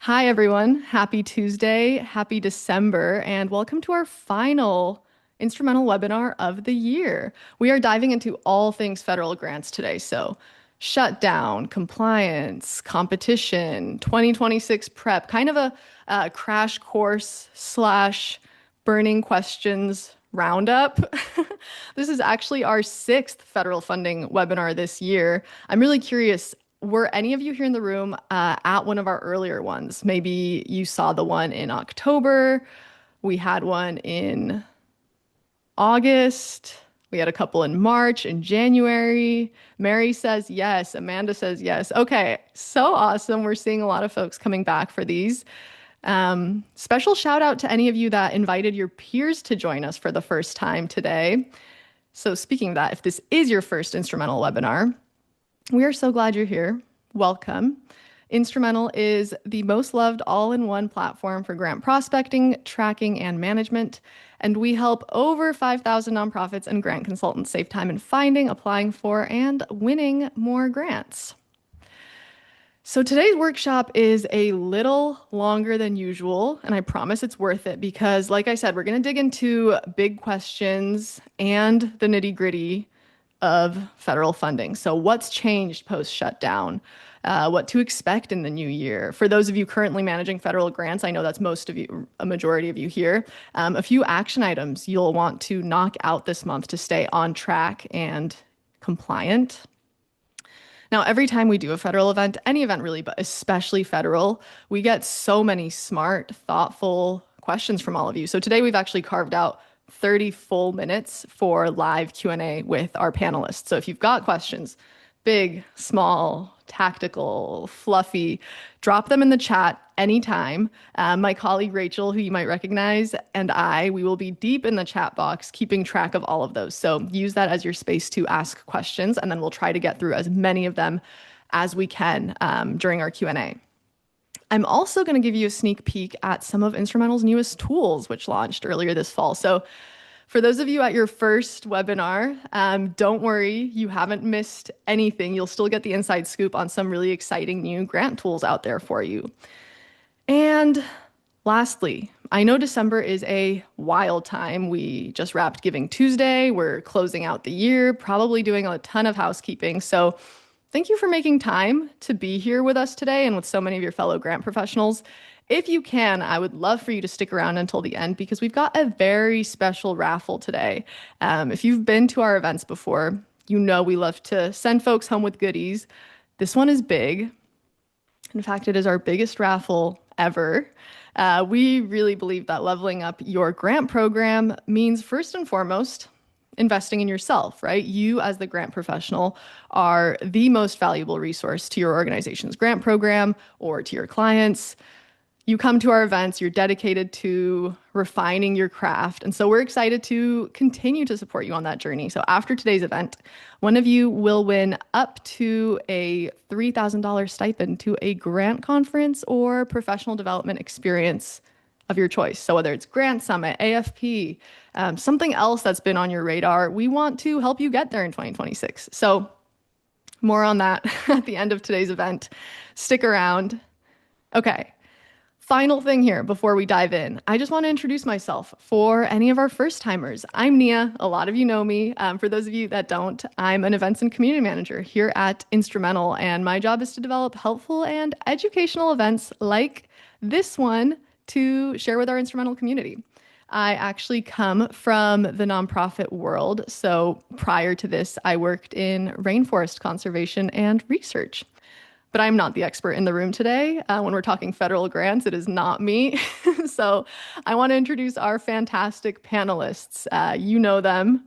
Hi, everyone. Happy Tuesday, happy December, and welcome to our final instrumental webinar of the year. We are diving into all things federal grants today. So, shutdown, compliance, competition, 2026 prep, kind of a crash course slash burning questions roundup. This is actually our sixth federal funding webinar this year. I'm really curious, were any of you here in the room at one of our earlier ones? Maybe you saw the one in October. We had one in August. We had a couple in March and January. Mary says yes. Amanda says yes. Okay, so awesome. We're seeing a lot of folks coming back for these. Special shout out to any of you that invited your peers to join us for the first time today. So speaking of that, if this is your first Instrumentl webinar, we are so glad you're here. Welcome. Instrumentl is the most loved all-in-one platform for grant prospecting, tracking, and management. And we help over 5,000 nonprofits and grant consultants save time in finding, applying for, and winning more grants. So today's workshop is a little longer than usual, and I promise it's worth it because, like I said, we're going to dig into big questions and the nitty-gritty of federal funding. So what's changed post-shutdown? What to expect in the new year? For those of you currently managing federal grants, I know that's most of you, a majority of you here. A few action items you'll want to knock out this month to stay on track and compliant. Now, every time we do a federal event, any event really, but especially federal, we get so many smart, thoughtful questions from all of you. So today we've actually carved out 30 full minutes for live Q&A with our panelists. So if you've got questions, big, small, tactical, fluffy, drop them in the chat anytime. My colleague Rachel, who you might recognize, and we will be deep in the chat box, keeping track of all of those. So use that as your space to ask questions, and then we'll try to get through as many of them as we can during our Q&A. I'm also going to give you a sneak peek at some of Instrumentl's newest tools, which launched earlier this fall. So for those of you at your first webinar, don't worry, you haven't missed anything. You'll still get the inside scoop on some really exciting new grant tools out there for you. And lastly, I know December is a wild time. We just wrapped Giving Tuesday. We're closing out the year, probably doing a ton of housekeeping. So thank you for making time to be here with us today and with so many of your fellow grant professionals. If you can, I would love for you to stick around until the end because we've got a very special raffle today. If you've been to our events before, you know we love to send folks home with goodies. This one is big. In fact, it is our biggest raffle ever. We really believe that leveling up your grant program means first and foremost, investing in yourself, right? You as the grant professional are the most valuable resource to your organization's grant program or to your clients. You come to our events, you're dedicated to refining your craft. And so we're excited to continue to support you on that journey. So after today's event, one of you will win up to a $3,000 stipend to a grant conference or professional development experience of your choice. So whether it's Grant Summit, AFP, something else that's been on your radar, we want to help you get there in 2026. So more on that at the end of today's event. Stick around. Okay. Final thing here before we dive in, I just want to introduce myself for any of our first timers. I'm Nia. A lot of you know me. For those of you that don't, I'm an events and community manager here at Instrumentl, and my job is to develop helpful and educational events like this one to share with our Instrumentl community. I actually come from the nonprofit world. So prior to this, I worked in rainforest conservation and research. But I'm not the expert in the room today. When we're talking federal grants, it is not me. So I want to introduce our fantastic panelists. You know them.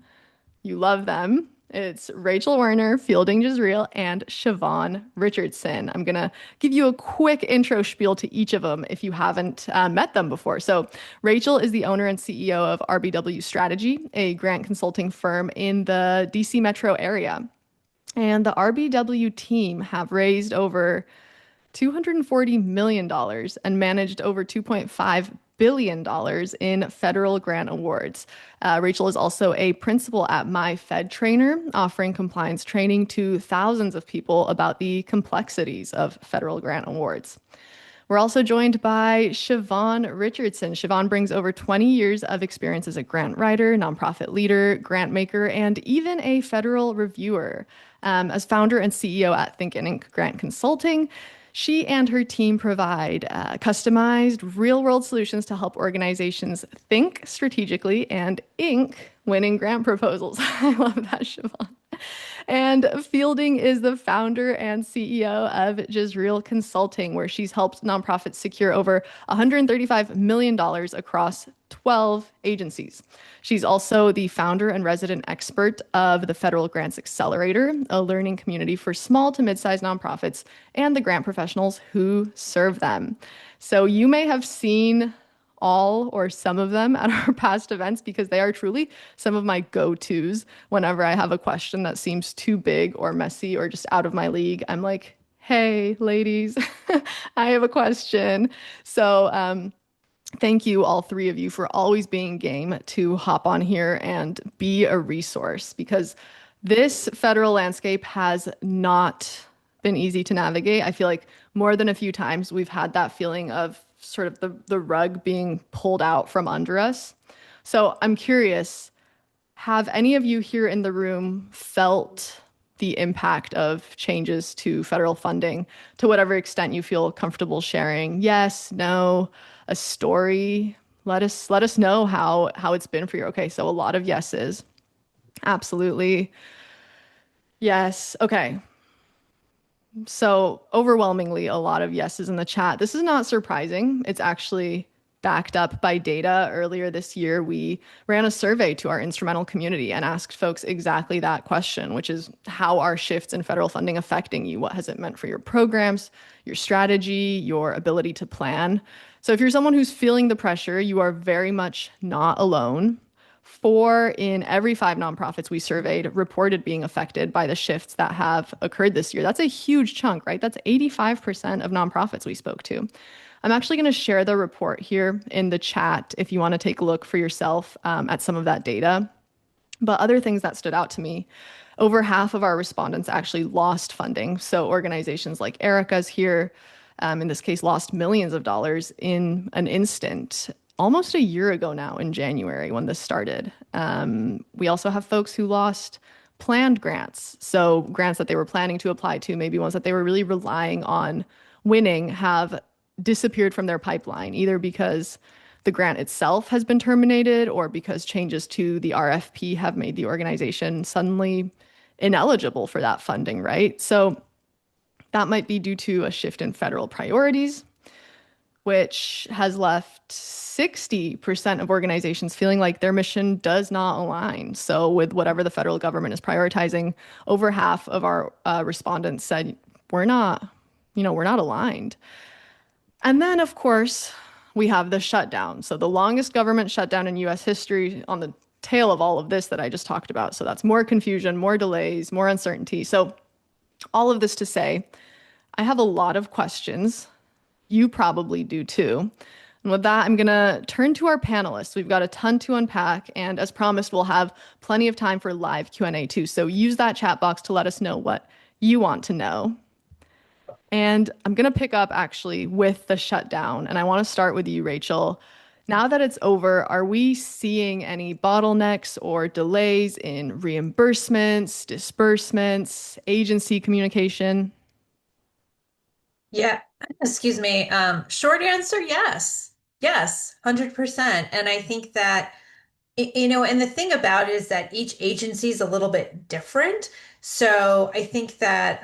You love them. It's Rachel Werner, fielding Jezreel, and Shavonn Richardson. I'm going to give you a quick intro spiel to each of them if you haven't met them before. So Rachel is the owner and CEO of RBW Strategy, a grant consulting firm in the DC metro area. And the RBW team have raised over $240 million and managed over $2.5 billion in federal grant awards. Rachel is also a principal at My Fed Trainer, offering compliance training to thousands of people about the complexities of federal grant awards. We're also joined by Shavonn Richardson. Shavonn brings over 20 years of experience as a grant writer, nonprofit leader, grant maker, and even a federal reviewer. As founder and CEO at Think Inc. Grant Consulting, she and her team provide customized, real world solutions to help organizations think strategically and ink winning grant proposals. I love that, Siobhan. And Fielding is the founder and CEO of Jezreel Consulting, where she's helped nonprofits secure over $135 million across 12 agencies. She's also the founder and resident expert of the Federal Grants Accelerator, a learning community for small to mid-sized nonprofits and the grant professionals who serve them. So you may have seen all or some of them at our past events because they are truly some of my go-tos whenever I have a question that seems too big or messy or just out of my league. I'm like, hey, ladies, I have a question. So, thank you, all three of you, for always being game to hop on here and be a resource because this federal landscape has not been easy to navigate. I feel like more than a few times we've had that feeling of sort of the rug being pulled out from under us. So I'm curious, have any of you here in the room felt the impact of changes to federal funding to whatever extent you feel comfortable sharing? Yes, no, a story. Let us know how it's been for you. Okay, so a lot of yeses. Absolutely. Yes. Okay. So overwhelmingly, a lot of yeses in the chat. This is not surprising. It's actually backed up by data. Earlier this year, we ran a survey to our Instrumentl community and asked folks exactly that question, which is how are shifts in federal funding affecting you? What has it meant for your programs, your strategy, your ability to plan? So if you're someone who's feeling the pressure, you are very much not alone. 4 in every 5 nonprofits we surveyed reported being affected by the shifts that have occurred this year. That's a huge chunk, right? That's 85% of nonprofits we spoke to. I'm actually going to share the report here in the chat if you want to take a look for yourself at some of that data. But other things that stood out to me, over half of our respondents actually lost funding. So organizations like Erica's here, in this case, lost millions of dollars in an instant almost a year ago now in January when this started. We also have folks who lost planned grants. So grants that they were planning to apply to, maybe ones that they were really relying on winning, have disappeared from their pipeline, either because the grant itself has been terminated or because changes to the RFP have made the organization suddenly ineligible for that funding, right? So that might be due to a shift in federal priorities, which has left 60% of organizations feeling like their mission does not align. So with whatever the federal government is prioritizing, over half of our respondents said, we're not aligned. And then, of course, we have the shutdown. So the longest government shutdown in US history on the tail of all of this that I just talked about. So that's more confusion, more delays, more uncertainty. So all of this to say, I have a lot of questions. You probably do too. And with that, I'm going to turn to our panelists. We've got a ton to unpack, and as promised, we'll have plenty of time for live Q&A too. So use that chat box to let us know what you want to know. And I'm going to pick up actually with the shutdown, and I want to start with you, Rachel. Now that it's over, are we seeing any bottlenecks or delays in reimbursements, disbursements, agency communication? Yeah, excuse me. Short answer, yes. Yes, 100%. And I think that, and the thing about it is that each agency is a little bit different. So I think that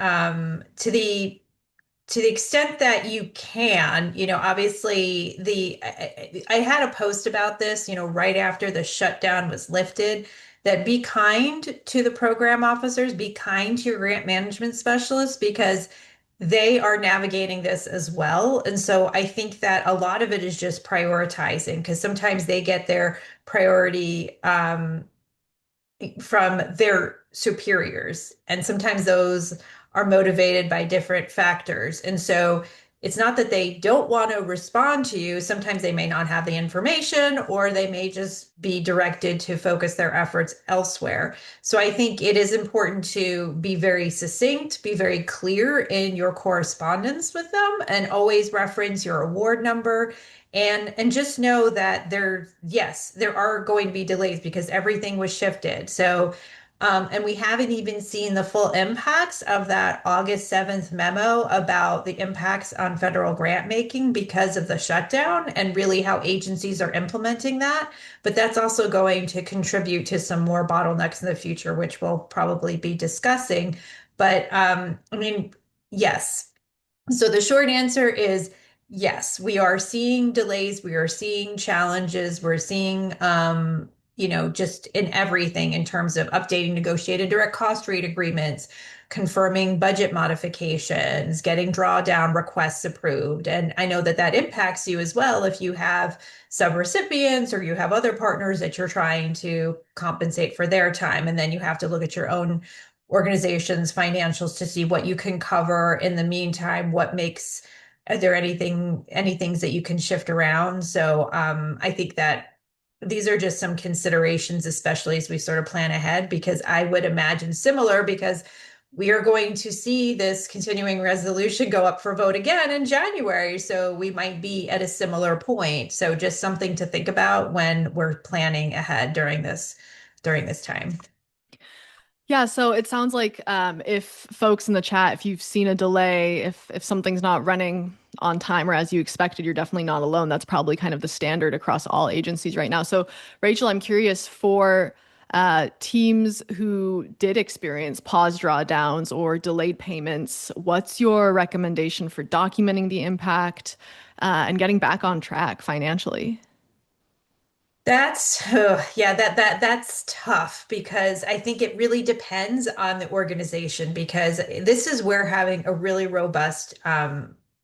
to the extent that you can, obviously I had a post about this, right after the shutdown was lifted, that be kind to the program officers, be kind to your grant management specialists because they are navigating this as well. And so I think that a lot of it is just prioritizing because sometimes they get their priority from their superiors. And sometimes those are motivated by different factors. And so it's not that they don't want to respond to you. Sometimes they may not have the information, or they may just be directed to focus their efforts elsewhere. So I think it is important to be very succinct, be very clear in your correspondence with them, and always reference your award number. And just know that yes, there are going to be delays because everything was shifted. So and we haven't even seen the full impacts of that August 7th memo about the impacts on federal grant making because of the shutdown and really how agencies are implementing that. But that's also going to contribute to some more bottlenecks in the future, which we'll probably be discussing. But I mean, yes. So the short answer is yes, we are seeing delays, we are seeing challenges, we're seeing just in everything in terms of updating negotiated direct cost rate agreements, confirming budget modifications, getting drawdown requests approved. And I know that that impacts you as well if you have subrecipients or you have other partners that you're trying to compensate for their time. And then you have to look at your own organization's financials to see what you can cover in the meantime, what makes, are there any things that you can shift around? So I think that these are just some considerations, especially as we sort of plan ahead, because I would imagine similar, because we are going to see this continuing resolution go up for vote again in January. So we might be at a similar point. So just something to think about when we're planning ahead during this time. Yeah, so it sounds like if folks in the chat, if you've seen a delay, if something's not running on time or as you expected, you're definitely not alone. That's probably kind of the standard across all agencies right now. So, Rachel, I'm curious for teams who did experience pause drawdowns or delayed payments, what's your recommendation for documenting the impact and getting back on track financially? Yeah, that's tough because I think it really depends on the organization, because this is where having a really robust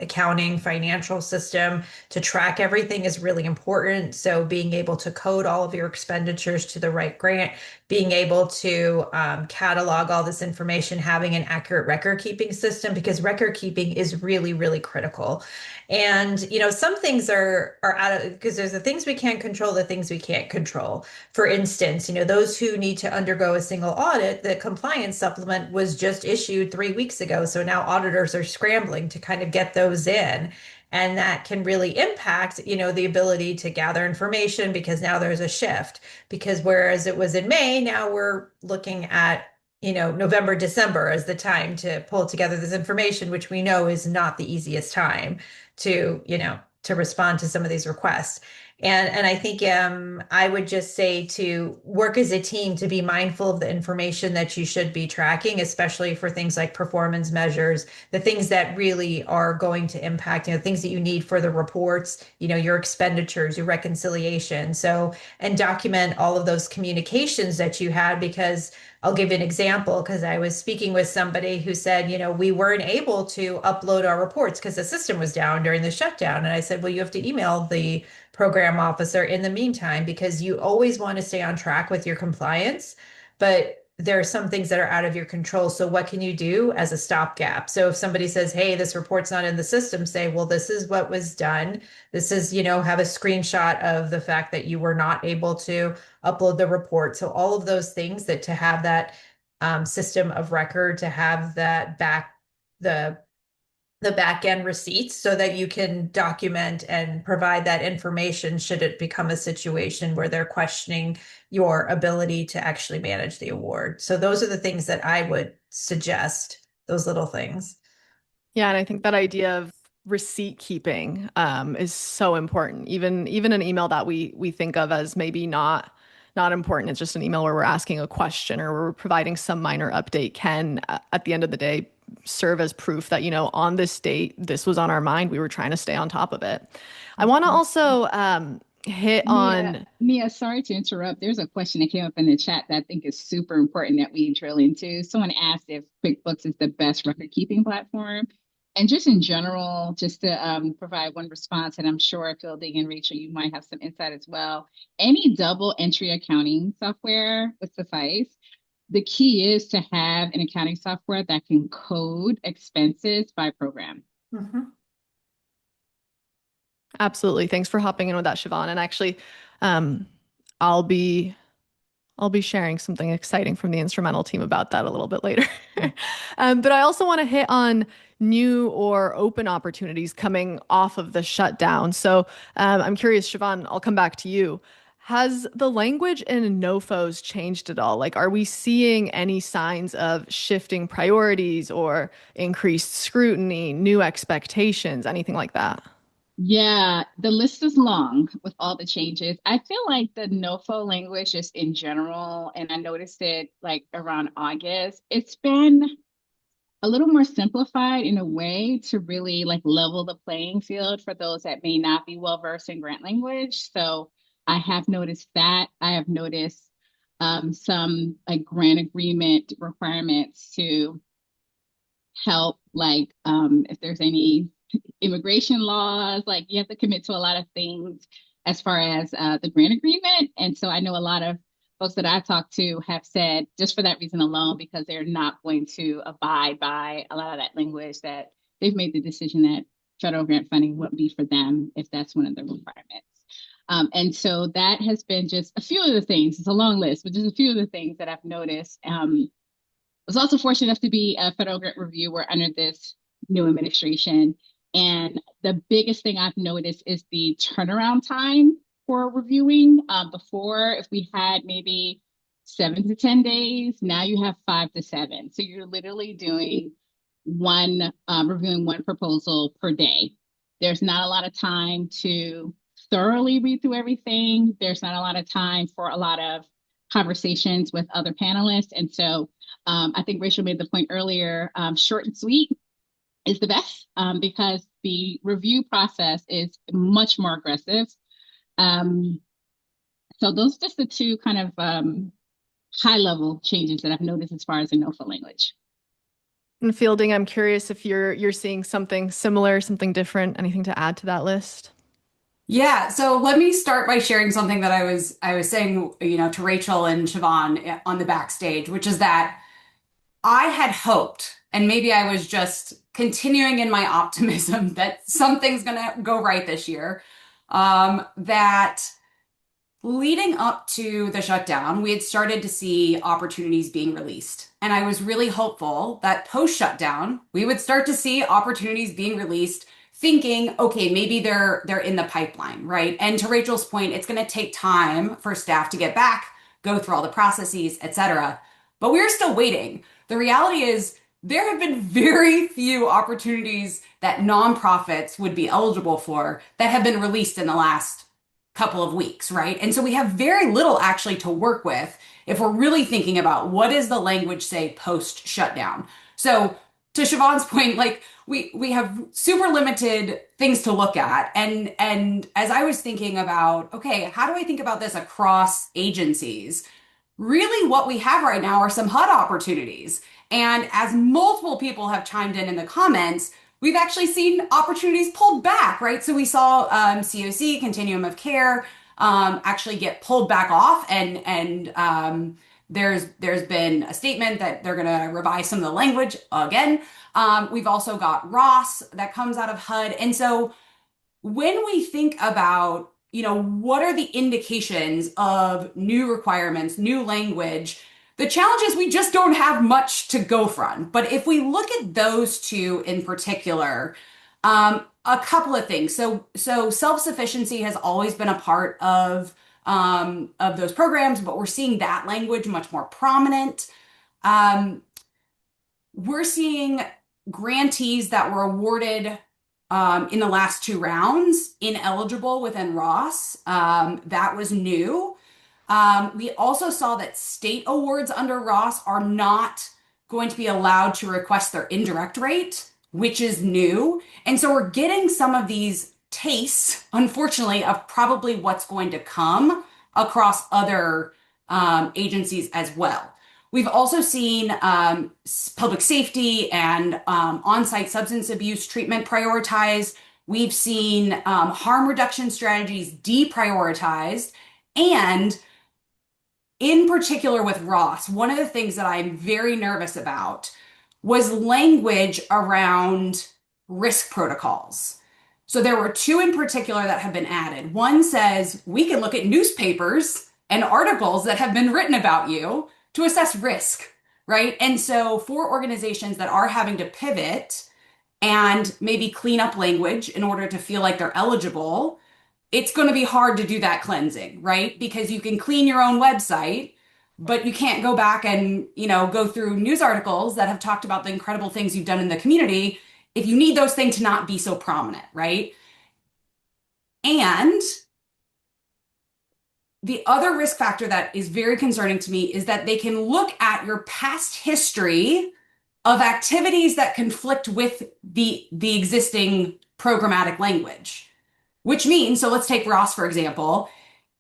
accounting financial system to track everything is really important. So being able to code all of your expenditures to the right grant, being able to catalog all this information, having an accurate record keeping system, because record keeping is really, really critical. And some things are out of, because there's the things we can't control, the things we can't control. For instance, those who need to undergo a single audit, the compliance supplement was just issued 3 weeks ago. So now auditors are scrambling to kind of get those in. And that can really impact, the ability to gather information, because now there's a shift. Because whereas it was in May, now we're looking at November, December as the time to pull together this information, which we know is not the easiest time to respond to some of these requests. And I think I would just say to work as a team to be mindful of the information that you should be tracking, especially for things like performance measures, the things that really are going to impact, things that you need for the reports, your expenditures, your reconciliation. So, and document all of those communications that you had, because I'll give you an example, because I was speaking with somebody who said, we weren't able to upload our reports because the system was down during the shutdown. And I said, well, you have to email the program officer in the meantime, because you always want to stay on track with your compliance, but there are some things that are out of your control. So what can you do as a stopgap? So if somebody says, hey, this report's not in the system, say, well, this is what was done. This is, have a screenshot of the fact that you were not able to upload the report. So all of those things, that to have that system of record, to have that the back end receipts, so that you can document and provide that information should it become a situation where they're questioning your ability to actually manage the award. So those are the things that I would suggest, those little things. Yeah, and I think that idea of receipt keeping is so important. Even an email that we think of as maybe not important, it's just an email where we're asking a question or we're providing some minor update, can at the end of the day serve as proof that on this date this was on our mind. We were trying to stay on top of it. I want to also hit on. Mia, sorry to interrupt. There's a question that came up in the chat that I think is super important that we drill into. Someone asked if QuickBooks is the best record keeping platform. And just in general, just to provide one response, and I'm sure Fielding and Rachel, you might have some insight as well. Any double entry accounting software would suffice. The key is to have an accounting software that can code expenses by program. Mhm. Absolutely. Thanks for hopping in with that, Siobhan. And actually, um, I'll be I'll be sharing something exciting from the Instrumentl team about that a little bit later. But I also want to hit on new or open opportunities coming off of the shutdown. So I'm curious, Siobhan, I'll come back to you. Has the language in NOFOs changed at all? Like, are we seeing any signs of shifting priorities or increased scrutiny, new expectations, anything like that? Yeah, the list is long with all the changes. I feel like the NOFO language just in general, and I noticed it like around August, it's been a little more simplified in a way to really like level the playing field for those that may not be well versed in grant language. So I have noticed that. I have noticed some like grant agreement requirements to help, like if there's any immigration laws, like you have to commit to a lot of things as far as the grant agreement. And so I know a lot of folks that I talked to have said just for that reason alone, because they're not going to abide by a lot of that language, that they've made the decision that federal grant funding wouldn't be for them if that's one of the requirements. And so that has been just a few of the things. It's a long list, but just a few of the things that I've noticed. Was also fortunate enough to be a federal grant reviewer under this new administration. And the biggest thing I've noticed is the turnaround time for reviewing. Before, if we had maybe 7 to 10 days, now you have 5 to 7. So you're literally doing reviewing one proposal per day. There's not a lot of time to thoroughly read through everything. There's not a lot of time for a lot of conversations with other panelists. And so I think Rachel made the point earlier, short and sweet is the best because the review process is much more aggressive. So those are just the two kind of high level changes that I've noticed as far as the NOFA language. And Fielding, I'm curious if you're seeing something similar, something different, anything to add to that list? Yeah, so let me start by sharing something that I was saying, to Rachel and Shavonn on the backstage, which is that I had hoped, and maybe I was just continuing in my optimism that something's gonna go right this year, that leading up to the shutdown, we had started to see opportunities being released. And I was really hopeful that post-shutdown, we would start to see opportunities being released, thinking, okay, maybe they're in the pipeline, right? And to Rachel's point, it's going to take time for staff to get back, go through all the processes, et cetera. But we're still waiting. The reality is there have been very few opportunities that nonprofits would be eligible for that have been released in the last couple of weeks, right? And so we have very little actually to work with if we're really thinking about what does the language say post shutdown. So to Siobhan's point, like we have super limited things to look at. And as I was thinking about, okay, how do I think about this across agencies? Really what we have right now are some HUD opportunities. And as multiple people have chimed in the comments, we've actually seen opportunities pulled back, right? So we saw COC, Continuum of Care, actually get pulled back off, and there's been a statement that they're going to revise some of the language again. We've also got Ross that comes out of HUD, and so when we think about what are the indications of new requirements, new language, the challenge is we just don't have much to go from. But if we look at those two in particular, a couple of things. So self-sufficiency has always been a part of those programs, but we're seeing that language much more prominent. We're seeing grantees that were awarded in the last two rounds ineligible within Ross. That was new. We also saw that state awards under Ross are not going to be allowed to request their indirect rate, which is new. And so we're getting some of these tastes, unfortunately, of probably what's going to come across other agencies as well. We've also seen public safety and on-site substance abuse treatment prioritized. We've seen harm reduction strategies deprioritized. And in particular with Ross, one of the things that I'm very nervous about was language around risk protocols. So there were two in particular that have been added. One says we can look at newspapers and articles that have been written about you to assess risk, right? And so for organizations that are having to pivot and maybe clean up language in order to feel like they're eligible, it's going to be hard to do that cleansing, right? Because you can clean your own website, but you can't go back and, go through news articles that have talked about the incredible things you've done in the community if you need those things to not be so prominent, right? And the other risk factor that is very concerning to me is that they can look at your past history of activities that conflict with the existing programmatic language. Which means, so let's take Ross, for example.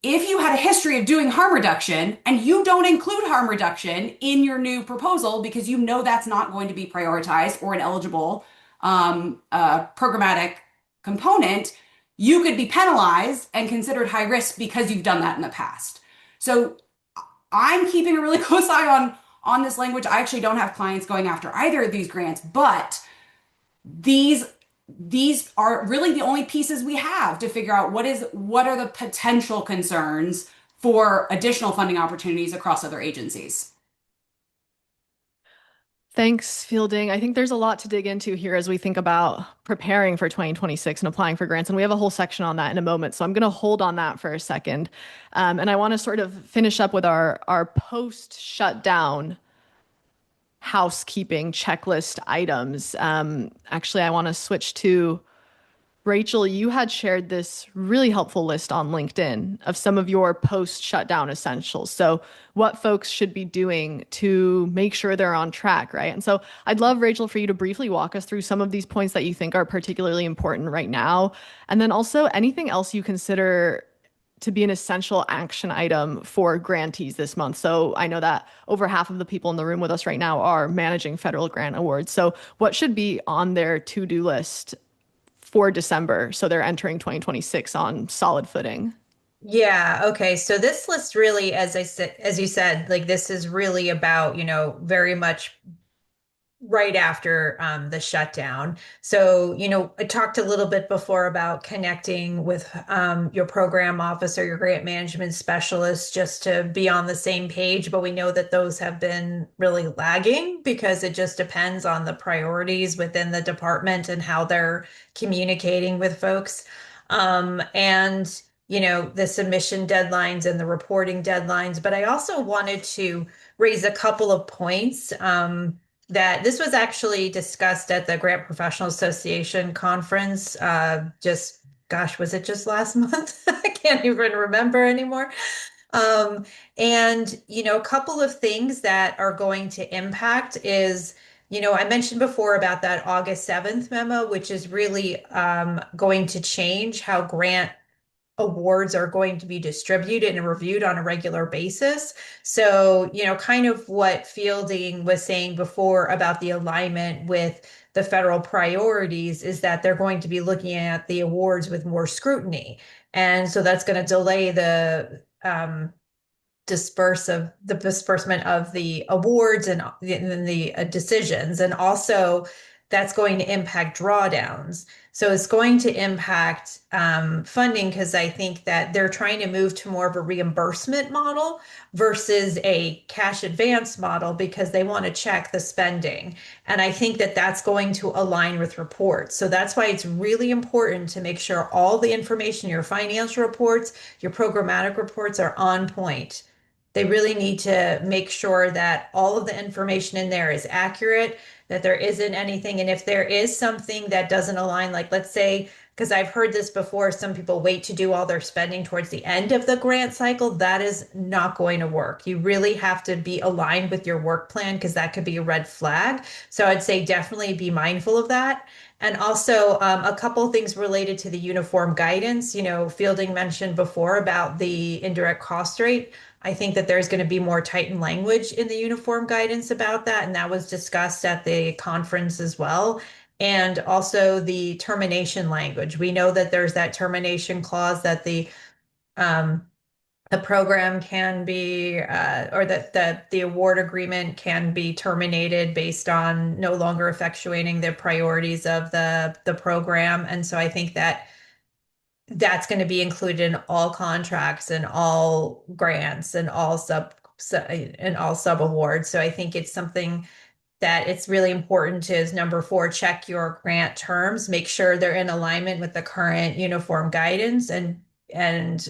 If you had a history of doing harm reduction and you don't include harm reduction in your new proposal because you know that's not going to be prioritized or an eligible programmatic component, you could be penalized and considered high risk because you've done that in the past. So I'm keeping a really close eye on this language. I actually don't have clients going after either of these grants, but these are really the only pieces we have to figure out what are the potential concerns for additional funding opportunities across other agencies. Thanks, Fielding. I think there's a lot to dig into here as we think about preparing for 2026 and applying for grants. And we have a whole section on that in a moment. So I'm going to hold on that for a second. And I want to sort of finish up with our post-shutdown housekeeping checklist items. Actually, I want to switch to Rachel. You had shared this really helpful list on LinkedIn of some of your post-shutdown essentials. So what folks should be doing to make sure they're on track, right? And so I'd love, Rachel, for you to briefly walk us through some of these points that you think are particularly important right now. And then also anything else you consider to be an essential action item for grantees this month. So I know that over half of the people in the room with us right now are managing federal grant awards. So what should be on their to-do list for December so they're entering 2026 on solid footing? Yeah, okay. So this list really, as you said, like this is really about, very much right after the shutdown. So, I talked a little bit before about connecting with your program officer, your grant management specialist, just to be on the same page. But we know that those have been really lagging because it just depends on the priorities within the department and how they're communicating with folks. And the submission deadlines and the reporting deadlines. But I also wanted to raise a couple of points. That this was actually discussed at the Grant Professional Association conference. Gosh, was it just last month? I can't even remember anymore. And, a couple of things that are going to impact is, I mentioned before about that August 7th memo, which is really going to change how grant awards are going to be distributed and reviewed on a regular basis. So, kind of what Fielding was saying before about the alignment with the federal priorities is that they're going to be looking at the awards with more scrutiny. And so that's going to delay the disbursement of the awards and the decisions. And also that's going to impact drawdowns. So it's going to impact funding because I think that they're trying to move to more of a reimbursement model versus a cash advance model because they want to check the spending. And I think that that's going to align with reports. So that's why it's really important to make sure all the information, your financial reports, your programmatic reports are on point. They really need to make sure that all of the information in there is accurate, that there isn't anything. And if there is something that doesn't align, like let's say, because I've heard this before, some people wait to do all their spending towards the end of the grant cycle. That is not going to work. You really have to be aligned with your work plan because that could be a red flag. So I'd say definitely be mindful of that. And also a couple of things related to the uniform guidance. Fielding mentioned before about the indirect cost rate. I think that there's going to be more tightened language in the uniform guidance about that. And that was discussed at the conference as well. And also the termination language. We know that there's that termination clause that the the program can be, or that the award agreement can be terminated based on no longer effectuating the priorities of the program. And so I think that that's going to be included in all contracts and all grants and all sub awards. So I think it's something that it's really important to, is number 4, check your grant terms, make sure they're in alignment with the current uniform guidance and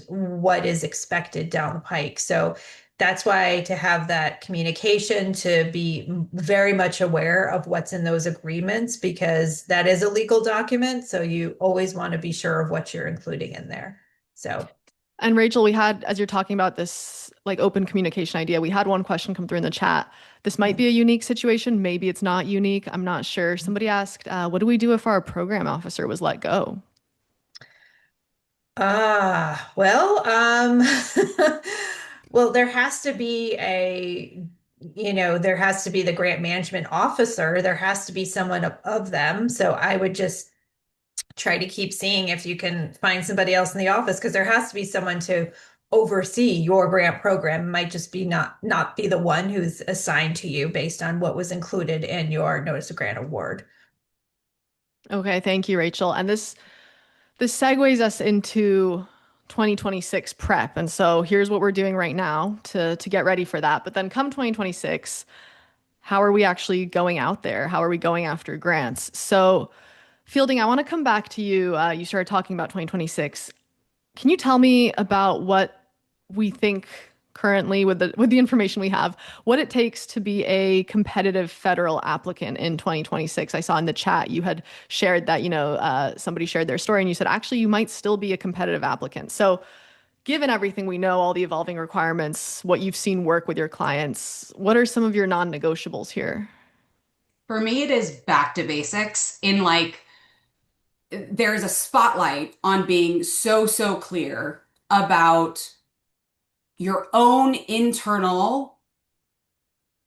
what is expected down the pike. So that's why, to have that communication, to be very much aware of what's in those agreements, because that is a legal document. So you always want to be sure of what you're including in there. So. And Rachel, we had, as you're talking about this like open communication idea, we had one question come through in the chat. This might be a unique situation. Maybe it's not unique. I'm not sure. Somebody asked, what do we do if our program officer was let go? Well, well, there has to be there has to be the grant management officer. There has to be someone of them. So I would just try to keep seeing if you can find somebody else in the office, because there has to be someone to oversee your grant program. It might just be not be the one who's assigned to you based on what was included in your notice of grant award. Okay, thank you, Rachel. And this segues us into 2026 prep. And so here's what we're doing right now to get ready for that. But then come 2026, how are we actually going out there? How are we going after grants? So Fielding, I want to come back to you. You started talking about 2026. Can you tell me about what we think currently, with the information we have, what it takes to be a competitive federal applicant in 2026? I saw in the chat you had shared that, somebody shared their story and you said, actually, you might still be a competitive applicant. So given everything we know, all the evolving requirements, what you've seen work with your clients, what are some of your non-negotiables here? For me, it is back to basics in like, there's a spotlight on being so clear about your own internal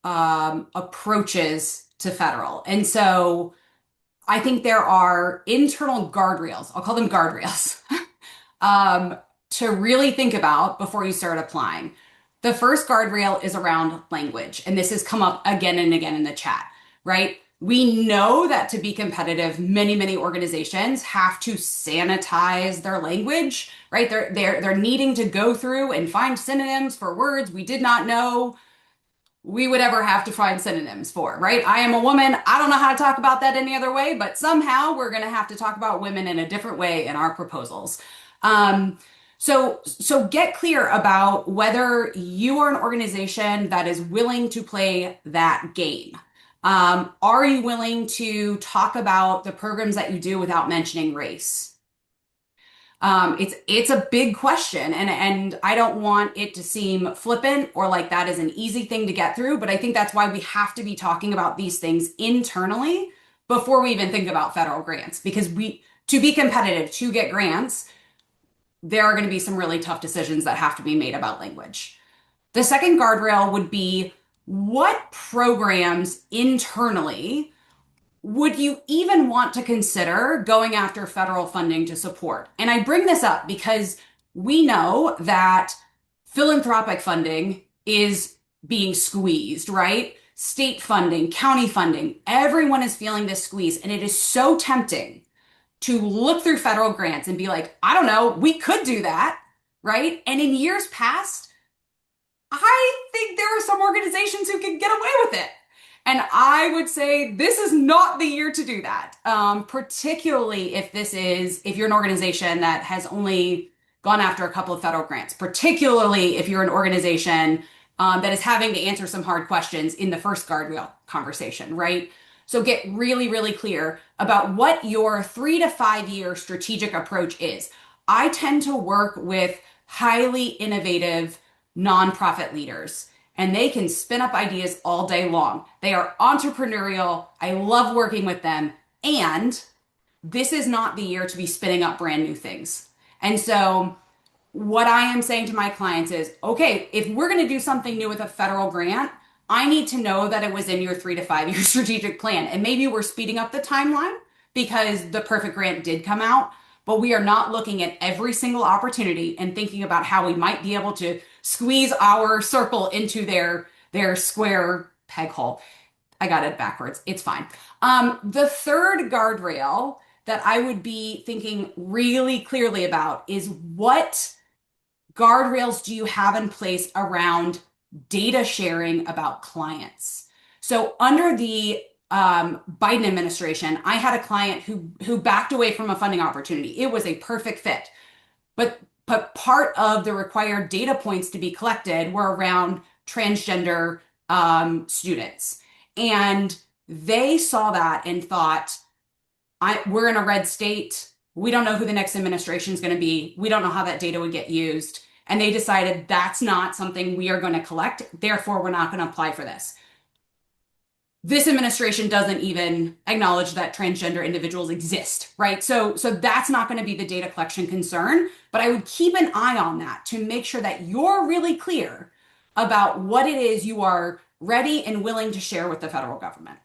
approaches to federal. And so I think there are internal guardrails, I'll call them guardrails, to really think about before you start applying. The first guardrail is around language, and this has come up again and again in the chat, right? We know that to be competitive, many organizations have to sanitize their language, right? They're needing to go through and find synonyms for words we did not know we would ever have to find synonyms for, right? I am a woman. I don't know how to talk about that any other way, but somehow we're going to have to talk about women in a different way in our proposals. So get clear about whether you are an organization that is willing to play that game. Are you willing to talk about the programs that you do without mentioning race? It's a big question, and I don't want it to seem flippant or like that is an easy thing to get through, but I think that's why we have to be talking about these things internally before we even think about federal grants, because to be competitive, to get grants, there are going to be some really tough decisions that have to be made about language. The second guardrail would be, what programs internally would you even want to consider going after federal funding to support? And I bring this up because we know that philanthropic funding is being squeezed, right? State funding, county funding, everyone is feeling this squeeze. And it is so tempting to look through federal grants and be like, I don't know, we could do that, right? And in years past, I think there are some organizations who can get away with it. And I would say this is not the year to do that, particularly if you're an organization that has only gone after a couple of federal grants, particularly if you're an organization that is having to answer some hard questions in the first guardrail conversation, right? So get really clear about what your 3 to 5 year strategic approach is. I tend to work with highly innovative nonprofit leaders, and they can spin up ideas all day long. They are entrepreneurial. I love working with them. And this is not the year to be spinning up brand new things. And so what I am saying to my clients is, okay, if we're going to do something new with a federal grant, I need to know that it was in your 3 to 5 year strategic plan. And maybe we're speeding up the timeline because the perfect grant did come out. but we are not looking at every single opportunity and thinking about how we might be able to squeeze our circle into their square peg hole. I got it backwards. It's fine. The third guardrail that I would be thinking really clearly about is what guardrails do you have in place around data sharing about clients? So under the Biden administration, I had a client who backed away from a funding opportunity. It was a perfect fit, but part of the required data points to be collected were around transgender students, and they saw that and thought, we're in a red state. We don't know who the next administration is going to be. We don't know how that data would get used. And they decided that's not something we are going to collect. Therefore, we're not going to apply for this. This administration doesn't even acknowledge that transgender individuals exist, right? So that's not going to be the data collection concern, but I would keep an eye on that to make sure that you're really clear about what it is you are ready and willing to share with the federal government.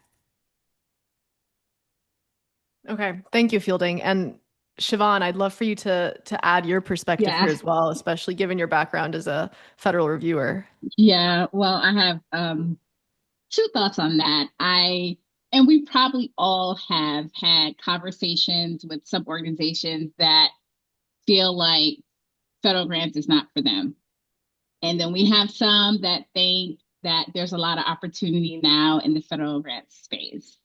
Okay, thank you, Fielding. And Shavonn, I'd love for you to add your perspective Yeah. here as well, especially given your background as a federal reviewer. Yeah, well, I have two thoughts on that. And we probably all have had conversations with some organizations that feel like federal grants is not for them. And then we have some that think that there's a lot of opportunity now in the federal grant space.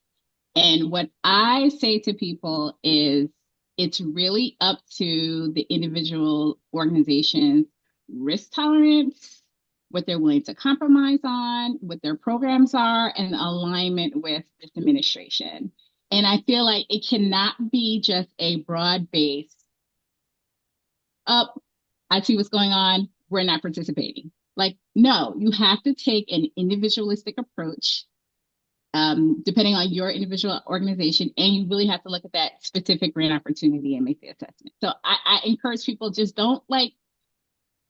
And what I say to people is it's really up to the individual organization's risk tolerance, what they're willing to compromise on, what their programs are, and alignment with this administration. And I feel like it cannot be just a broad-based, I see what's going on, we're not participating. Like, no, you have to take an individualistic approach, depending on your individual organization, and you really have to look at that specific grant opportunity and make the assessment. So I encourage people, just don't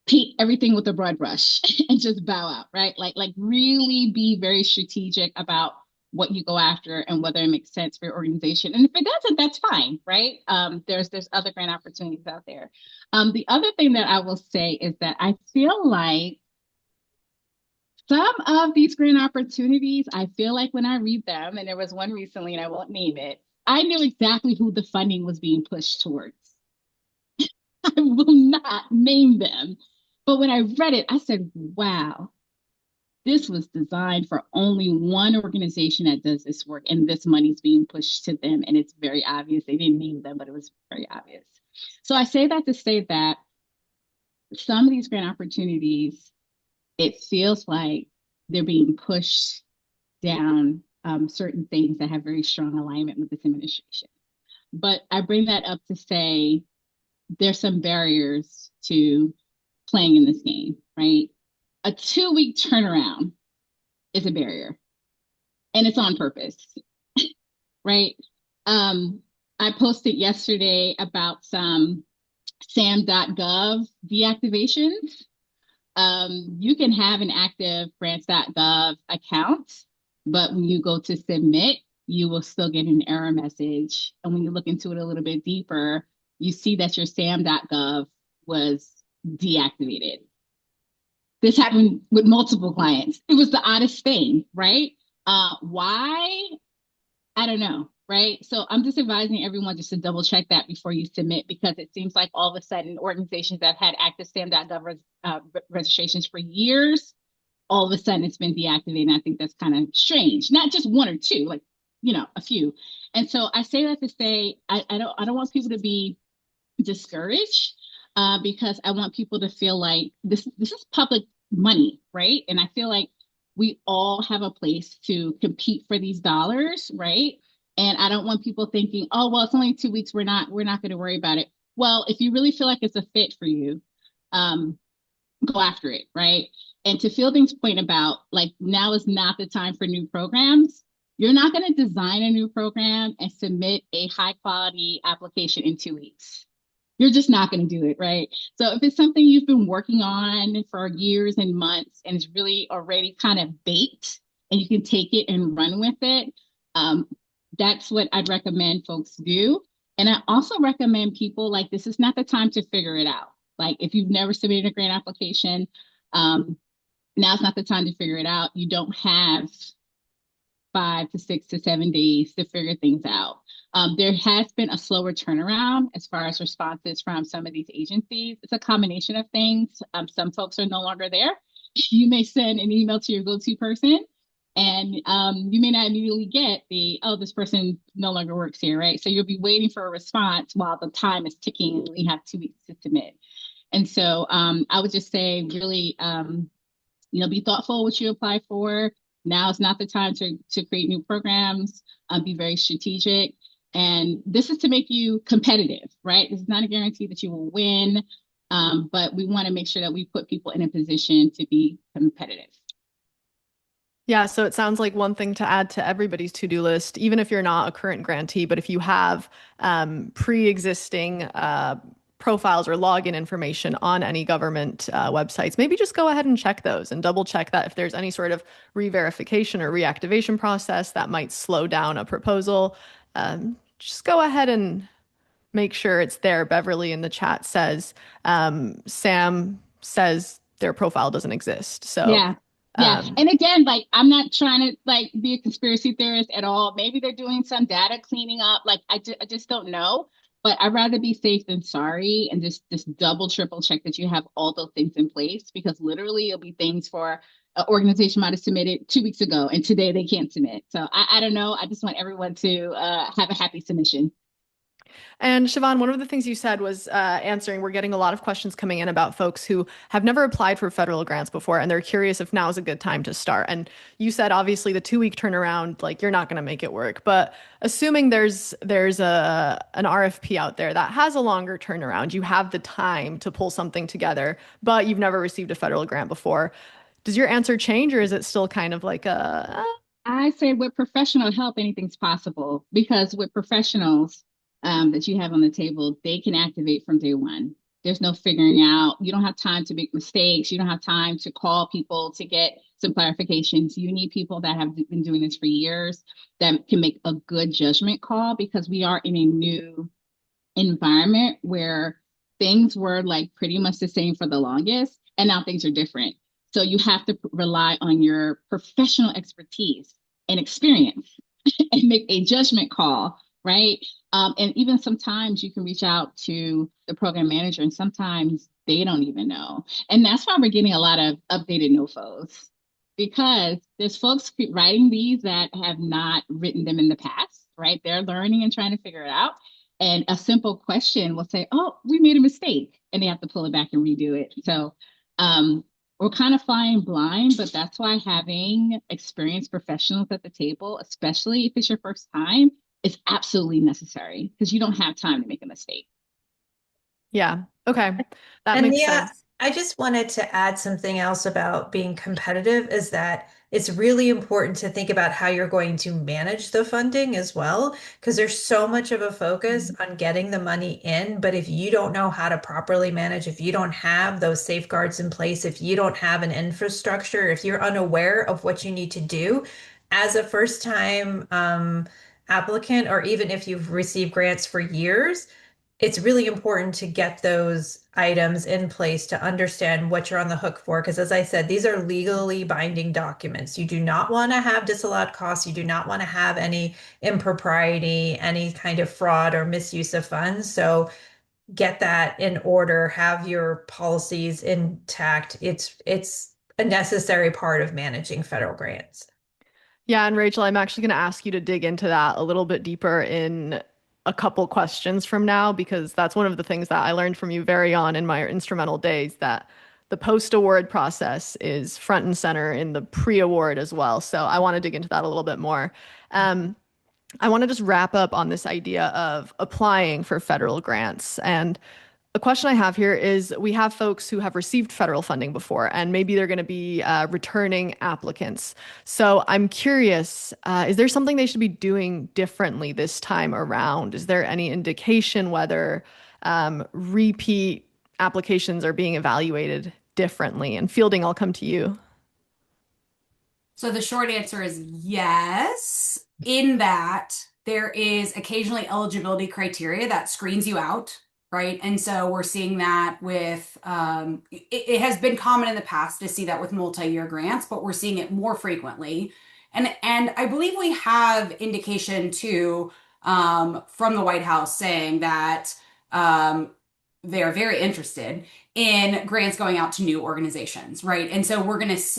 paint everything with a broad brush and just bow out, right? Like really be very strategic about what you go after and whether it makes sense for your organization. And if it doesn't, that's fine, right? There's other grant opportunities out there. The other thing that I will say is that I feel like some of these grant opportunities, I feel like when I read them, and there was one recently, and I won't name it, I knew exactly who the funding was being pushed towards. I will not name them. But when I read it, I said, wow, this was designed for only one organization that does this work, and this money's being pushed to them. And it's very obvious. They didn't name them, but it was very obvious. So I say that to say that some of these grant opportunities, it feels like they're being pushed down certain things that have very strong alignment with this administration. But I bring that up to say there's some barriers to playing in this game, right? A 2-week turnaround is a barrier, and it's on purpose, right? I posted yesterday about some SAM.gov deactivations. You can have an active grants.gov account, but when you go to submit, you will still get an error message. And when you look into it a little bit deeper, you see that your SAM.gov was deactivated. This happened with multiple clients. It was the oddest thing, right? Why? I don't know, right? So I'm just advising everyone just to double check that before you submit, because it seems like all of a sudden organizations that have had active SAM.gov registrations for years, all of a sudden it's been deactivated. And I think that's kind of strange. Not just one or two, like, a few. And so I say that to say, I don't want people to be discouraged, because I want people to feel like this is public money, right? And I feel like we all have a place to compete for these dollars, right? And I don't want people thinking, oh, well, it's only 2 weeks, we're not going to worry about it. Well, if you really feel like it's a fit for you, go after it, right? And to Fielding's point about like, now is not the time for new programs. You're not going to design a new program and submit a high quality application in 2 weeks. You're just not going to do it, right? So if it's something you've been working on for years and months and it's really already kind of baked and you can take it and run with it, that's what I'd recommend folks do. And I also recommend people like this is not the time to figure it out. Like if you've never submitted a grant application, um, now's not the time to figure it out. You don't have 5 to 6 to 7 days to figure things out. There has been a slower turnaround as far as responses from some of these agencies. It's a combination of things. Some folks are no longer there. You may send an email to your go-to person, and you may not immediately get the, oh, this person no longer works here, right? So you'll be waiting for a response while the time is ticking and we have 2 weeks to submit. And so I would just say really, be thoughtful what you apply for. Now is not the time to create new programs. Be very strategic. And this is to make you competitive, right? This is not a guarantee that you will win, but we want to make sure that we put people in a position to be competitive. Yeah, so it sounds like one thing to add to everybody's to-do list, even if you're not a current grantee, but if you have pre-existing profiles or login information on any government websites, maybe just go ahead and check those and double check that if there's any sort of re-verification or reactivation process that might slow down a proposal, just go ahead and make sure it's there. Beverly in the chat says Sam says their profile doesn't exist. So Yeah. Yeah. And again, like I'm not trying to like be a conspiracy theorist at all. Maybe they're doing some data cleaning up. Like I just don't know. But I'd rather be safe than sorry and just double, triple check that you have all those things in place because literally it'll be things for an organization might have submitted 2 weeks ago and today they can't submit. So I don't know. I just want everyone to have a happy submission. And Shavonn, one of the things you said was answering, we're getting a lot of questions coming in about folks who have never applied for federal grants before, and they're curious if now is a good time to start. And you said, obviously, the 2 week turnaround, like you're not going to make it work. But assuming there's an RFP out there that has a longer turnaround, you have the time to pull something together, but you've never received a federal grant before. Does your answer change, or is it still kind of like a, I say with professional help, anything's possible because with professionals that you have on the table, they can activate from day one. There's no figuring out. You don't have time to make mistakes. You don't have time to call people to get some clarifications. You need people that have been doing this for years that can make a good judgment call because we are in a new environment where things were like pretty much the same for the longest and now things are different. So you have to rely on your professional expertise and experience and make a judgment call, right? And even sometimes you can reach out to the program manager and sometimes they don't even know. And that's why we're getting a lot of updated NOFOs because there's folks writing these that have not written them in the past, right? They're learning and trying to figure it out. And a simple question will say, oh, we made a mistake. And they have to pull it back and redo it. So we're kind of flying blind, but that's why having experienced professionals at the table, especially if it's your first time, is absolutely necessary because you don't have time to make a mistake. yeah, okay, that And makes yeah, sense. I just wanted to add something else about being competitive is that it's really important to think about how you're going to manage the funding as well, because there's so much of a focus on getting the money in. But if you don't know how to properly manage, if you don't have those safeguards in place, if you don't have an infrastructure, if you're unaware of what you need to do as a first time applicant, or even if you've received grants for years, it's really important to get those items in place to understand what you're on the hook for. Because as I said, these are legally binding documents. You do not want to have disallowed costs. You do not want to have any impropriety, any kind of fraud or misuse of funds. So get that in order, have your policies intact. It's a necessary part of managing federal grants. Yeah, and Rachel, I'm actually going to ask you to dig into that a little bit deeper in a couple questions from now, because that's one of the things that I learned from you very on in my Instrumentl days, that the post-award process is front and center in the pre-award as well. So I want to dig into that a little bit more. I want to just wrap up on this idea of applying for federal grants. And a question I have here is, we have folks who have received federal funding before, and maybe they're going to be returning applicants. So I'm curious, is there something they should be doing differently this time around? Is there any indication whether repeat applications are being evaluated differently? And Fielding, I'll come to you. So the short answer is yes, in that there is occasionally eligibility criteria that screens you out, right? And so we're seeing that with, it has been common in the past to see that with multi-year grants, but we're seeing it more frequently. And I believe we have indication too, from the White House saying that they are very interested in grants going out to new organizations, right? And so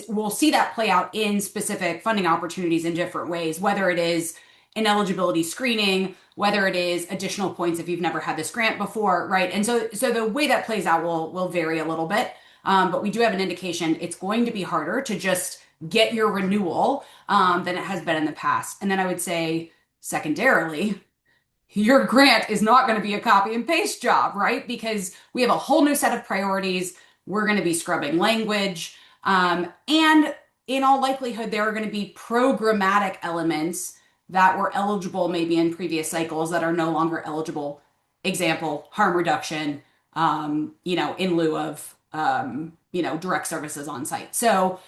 we'll see that play out in specific funding opportunities in different ways, whether it is an eligibility screening, whether it is additional points if you've never had this grant before, right? And so the way that plays out will vary a little bit, but we do have an indication it's going to be harder to just get your renewal than it has been in the past. And then I would say, secondarily, your grant is not going to be a copy and paste job, right? Because we have a whole new set of priorities. We're going to be scrubbing language. And in all likelihood, there are going to be programmatic elements that were eligible maybe in previous cycles that are no longer eligible. Example, harm reduction, in lieu of, direct services on site. So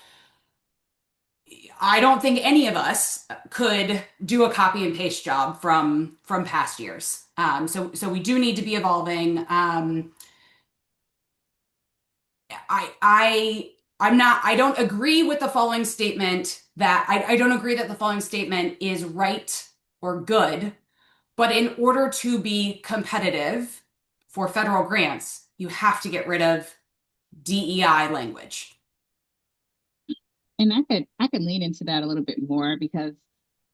I don't think any of us could do a copy and paste job from past years. So we do need to be evolving. I don't agree with the following statement that I don't agree that the following statement is right or good, but in order to be competitive for federal grants, you have to get rid of DEI language. And I could lean into that a little bit more, because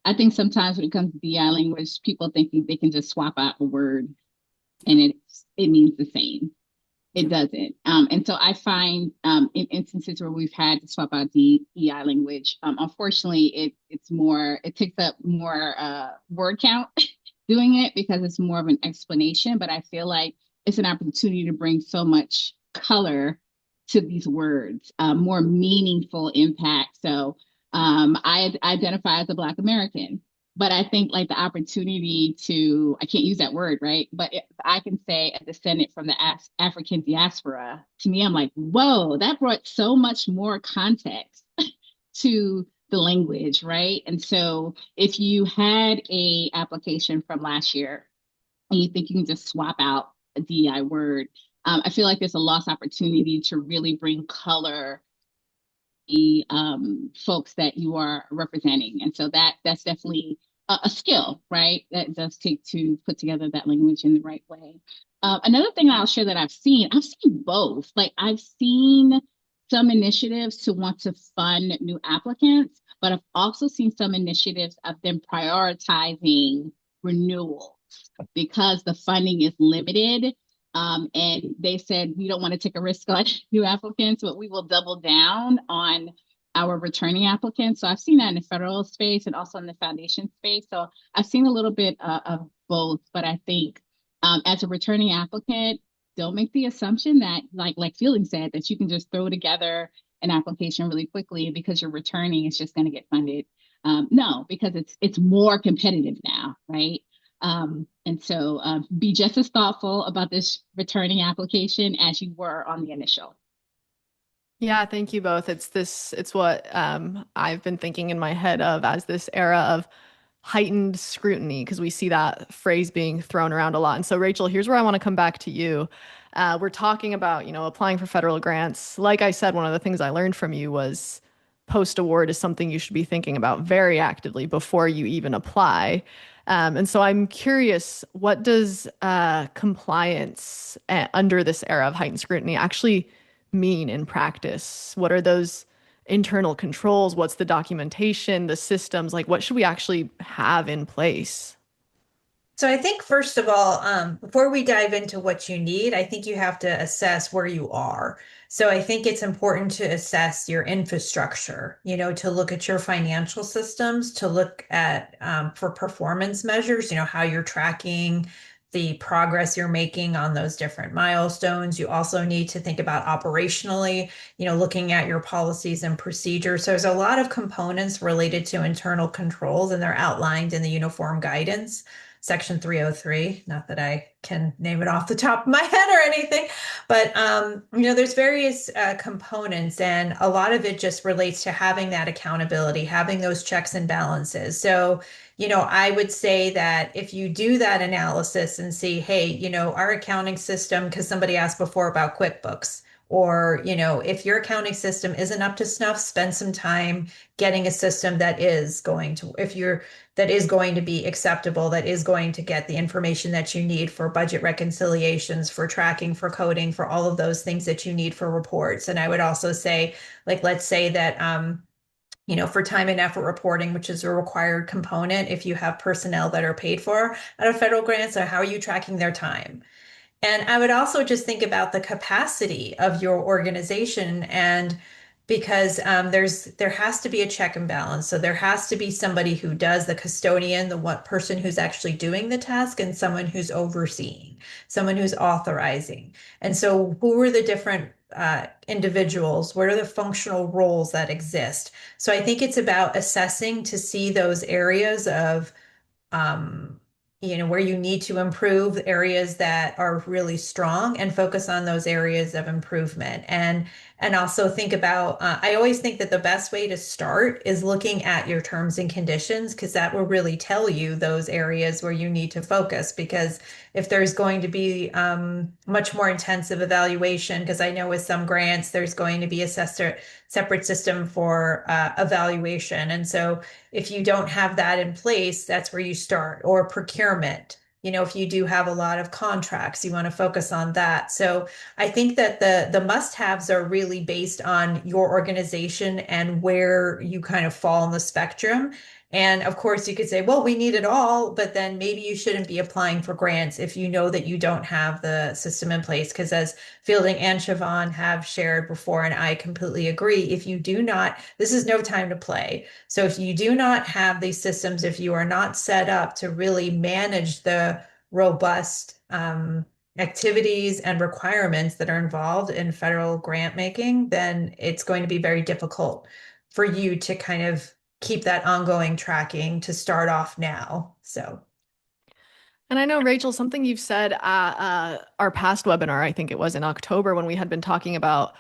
I think sometimes when it comes to DI language, people thinking they can just swap out a word and it means the same. It doesn't. And so I find in instances where we've had to swap out DEI language, unfortunately, it takes up more word count doing it, because it's more of an explanation. But I feel like it's an opportunity to bring so much color to these words, more meaningful impact. So I identify as a Black American, but I think like the opportunity I can't use that word, right? But if I can say a descendant from the African diaspora, to me, I'm like, whoa, that brought so much more context to the language, right? And so if you had a application from last year and you think you can just swap out a DEI word, I feel like there's a lost opportunity to really bring color the folks that you are representing. And so that's definitely a skill, right? That does take to put together that language in the right way. Another thing I'll share that I've seen both. Like I've seen some initiatives to want to fund new applicants, but I've also seen some initiatives of them prioritizing renewals because the funding is limited. And they said, we don't want to take a risk on new applicants, but we will double down on our returning applicants. So I've seen that in the federal space and also in the foundation space. So I've seen a little bit of both, but I think as a returning applicant, don't make the assumption that like Fielding said, that you can just throw together an application really quickly because you're returning, it's just going to get funded. No, because it's more competitive now, right? And so be just as thoughtful about this returning application as you were on the initial. Yeah, thank you both. It's what I've been thinking in my head of as this era of heightened scrutiny, because we see that phrase being thrown around a lot. And so, Rachel, here's where I want to come back to you. We're talking about, applying for federal grants. Like I said, one of the things I learned from you was post-award is something you should be thinking about very actively before you even apply. And so I'm curious, what does compliance under this era of heightened scrutiny actually mean in practice? What are those internal controls? What's the documentation, the systems? Like, what should we actually have in place? So I think first of all, before we dive into what you need, I think you have to assess where you are. So I think it's important to assess your infrastructure, to look at your financial systems, to look at for performance measures, how you're tracking the progress you're making on those different milestones. You also need to think about operationally, looking at your policies and procedures. So there's a lot of components related to internal controls, and they're outlined in the uniform guidance. Section 303, not that I can name it off the top of my head or anything, but there's various components, and a lot of it just relates to having that accountability, having those checks and balances. So, I would say that if you do that analysis and see, hey, our accounting system, because somebody asked before about QuickBooks, or, if your accounting system isn't up to snuff, spend some time getting a system that is going to, that is going to be acceptable, that is going to get the information that you need for budget reconciliations, for tracking, for coding, for all of those things that you need for reports. And I would also say, like, let's say that, for time and effort reporting, which is a required component, if you have personnel that are paid for out of federal grants, so how are you tracking their time? And I would also just think about the capacity of your organization, and because there has to be a check and balance. So there has to be somebody who does the custodian, the one person who's actually doing the task, and someone who's overseeing, someone who's authorizing. And so who are the different individuals? What are the functional roles that exist? So I think it's about assessing to see those areas of um, where you need to improve, areas that are really strong, and focus on those areas of improvement. And also think about, I always think that the best way to start is looking at your terms and conditions, because that will really tell you those areas where you need to focus. Because if there's going to be much more intensive evaluation, because I know with some grants, there's going to be a separate system for evaluation. And so if you don't have that in place, that's where you start. Or procurement. If you do have a lot of contracts, you want to focus on that. So I think that the must-haves are really based on your organization and where you kind of fall on the spectrum. And of course, you could say, well, we need it all, but then maybe you shouldn't be applying for grants if you know that you don't have the system in place. Because as Fielding and Shavonn have shared before, and I completely agree, if you do not, this is no time to play. So if you do not have these systems, if you are not set up to really manage the robust activities and requirements that are involved in federal grant making, then it's going to be very difficult for you to kind of keep that ongoing tracking to start off now. So. And I know, Rachel, something you've said at our past webinar, I think it was in October, when we had been talking about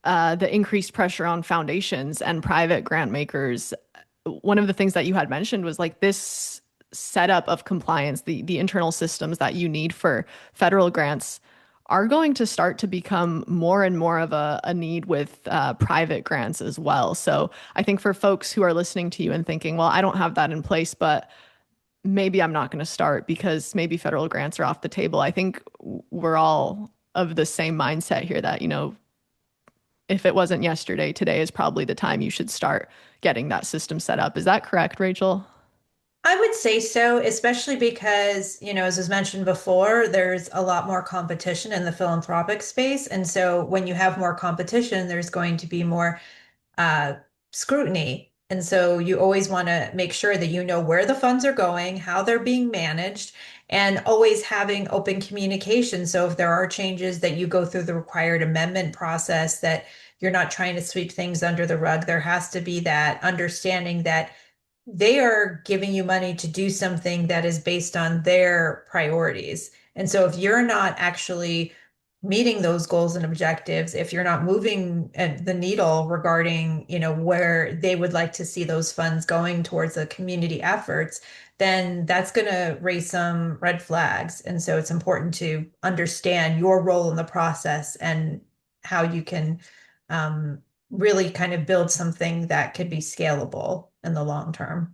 the increased pressure on foundations and private grant makers. One of the things that you had mentioned was like this setup of compliance, the internal systems that you need for federal grants are going to start to become more and more of a need with private grants as well. So I think for folks who are listening to you and thinking, well, I don't have that in place, but maybe I'm not going to start because maybe federal grants are off the table. I think we're all of the same mindset here that, if it wasn't yesterday, today is probably the time you should start getting that system set up. Is that correct, Rachel? I would say so, especially because, as was mentioned before, there's a lot more competition in the philanthropic space. And so when you have more competition, there's going to be more uh, scrutiny. And so you always want to make sure that you know where the funds are going, how they're being managed, and always having open communication. So if there are changes, that you go through the required amendment process, that you're not trying to sweep things under the rug. There has to be that understanding that they are giving you money to do something that is based on their priorities. And so if you're not actually meeting those goals and objectives, if you're not moving the needle regarding, where they would like to see those funds going towards the community efforts, then that's going to raise some red flags. And so it's important to understand your role in the process and how you can really kind of build something that could be scalable in the long term.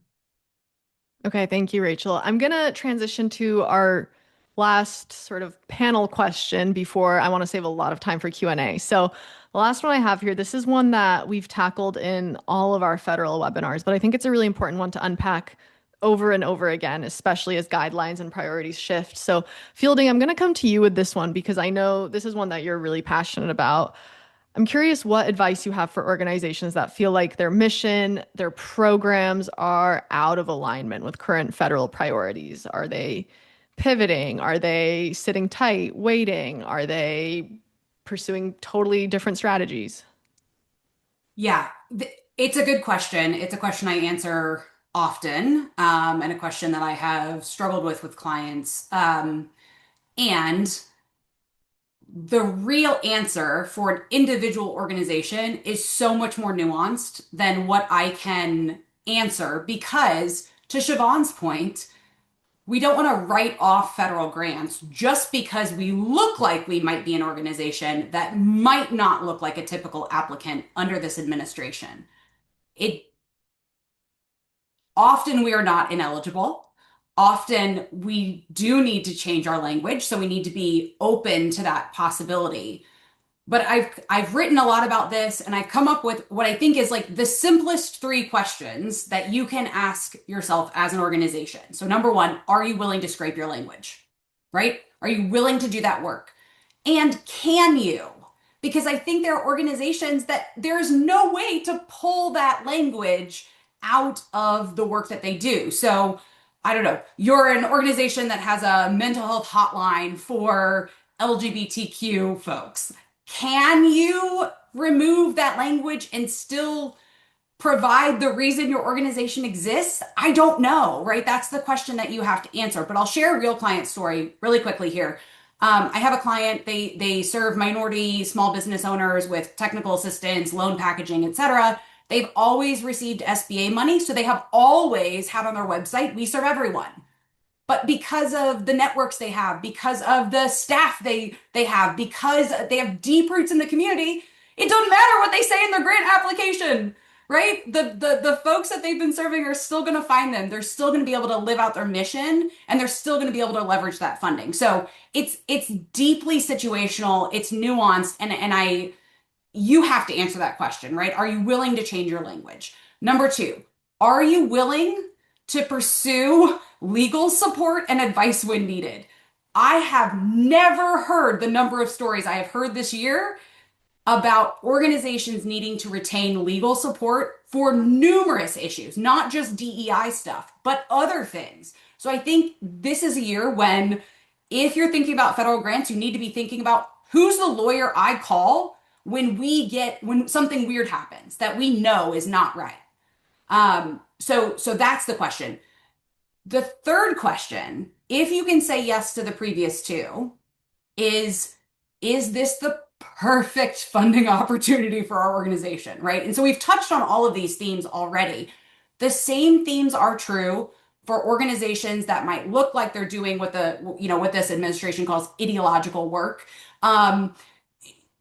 Okay, thank you, Rachel. I'm going to transition to our last sort of panel question before I want to save a lot of time for Q&A. So the last one I have here, this is one that we've tackled in all of our federal webinars, but I think it's a really important one to unpack over and over again, especially as guidelines and priorities shift. So Fielding, I'm going to come to you with this one because I know this is one that you're really passionate about. I'm curious what advice you have for organizations that feel like their mission, their programs are out of alignment with current federal priorities. Are they pivoting? Are they sitting tight, waiting? Are they pursuing totally different strategies? Yeah, it's a good question. It's a question I answer often, and a question that I have struggled with clients. And the real answer for an individual organization is so much more nuanced than what I can answer because, to Shavonn's point, we don't want to write off federal grants just because we look like we might be an organization that might not look like a typical applicant under this administration. It often we are not ineligible. Often we do need to change our language, so we need to be open to that possibility. But I've written a lot about this and I've come up with what I think is like the simplest three questions that you can ask yourself as an organization. So number one, are you willing to scrape your language? Right? Are you willing to do that work? And can you? Because I think there are organizations that there's no way to pull that language out of the work that they do. So I don't know, you're an organization that has a mental health hotline for LGBTQ folks. Can you remove that language and still provide the reason your organization exists? I don't know, right? That's the question that you have to answer. But I'll share a real client story really quickly here. I have a client, they serve minority small business owners with technical assistance, loan packaging, etc. They've always received SBA money, so they have always had on their website, we serve everyone. But because of the networks they have, because of the staff they have, because they have deep roots in the community, it doesn't matter what they say in their grant application, right? The folks that they've been serving are still going to find them. They're still going to be able to live out their mission, and they're still going to be able to leverage that funding. So it's deeply situational, it's nuanced, and you have to answer that question, right? Are you willing to change your language? Number two, are you willing to pursue legal support and advice when needed? I have never heard the number of stories I have heard this year about organizations needing to retain legal support for numerous issues, not just DEI stuff, but other things. So I think this is a year when, if you're thinking about federal grants, you need to be thinking about who's the lawyer I call when something weird happens that we know is not right. So that's the question. The third question, if you can say yes to the previous two, is this the perfect funding opportunity for our organization, right? And so we've touched on all of these themes already. The same themes are true for organizations that might look like they're doing what this administration calls ideological work.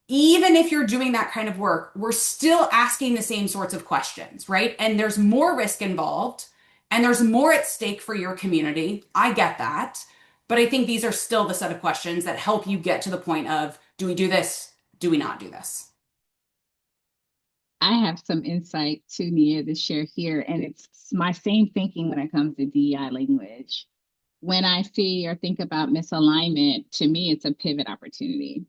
Even if you're doing that kind of work, we're still asking the same sorts of questions, right? And there's more risk involved and there's more at stake for your community. I get that. But I think these are still the set of questions that help you get to the point of, do we do this? Do we not do this? I have some insight to Nia to share here, and it's my same thinking when it comes to DEI language. When I see or think about misalignment, to me, it's a pivot opportunity,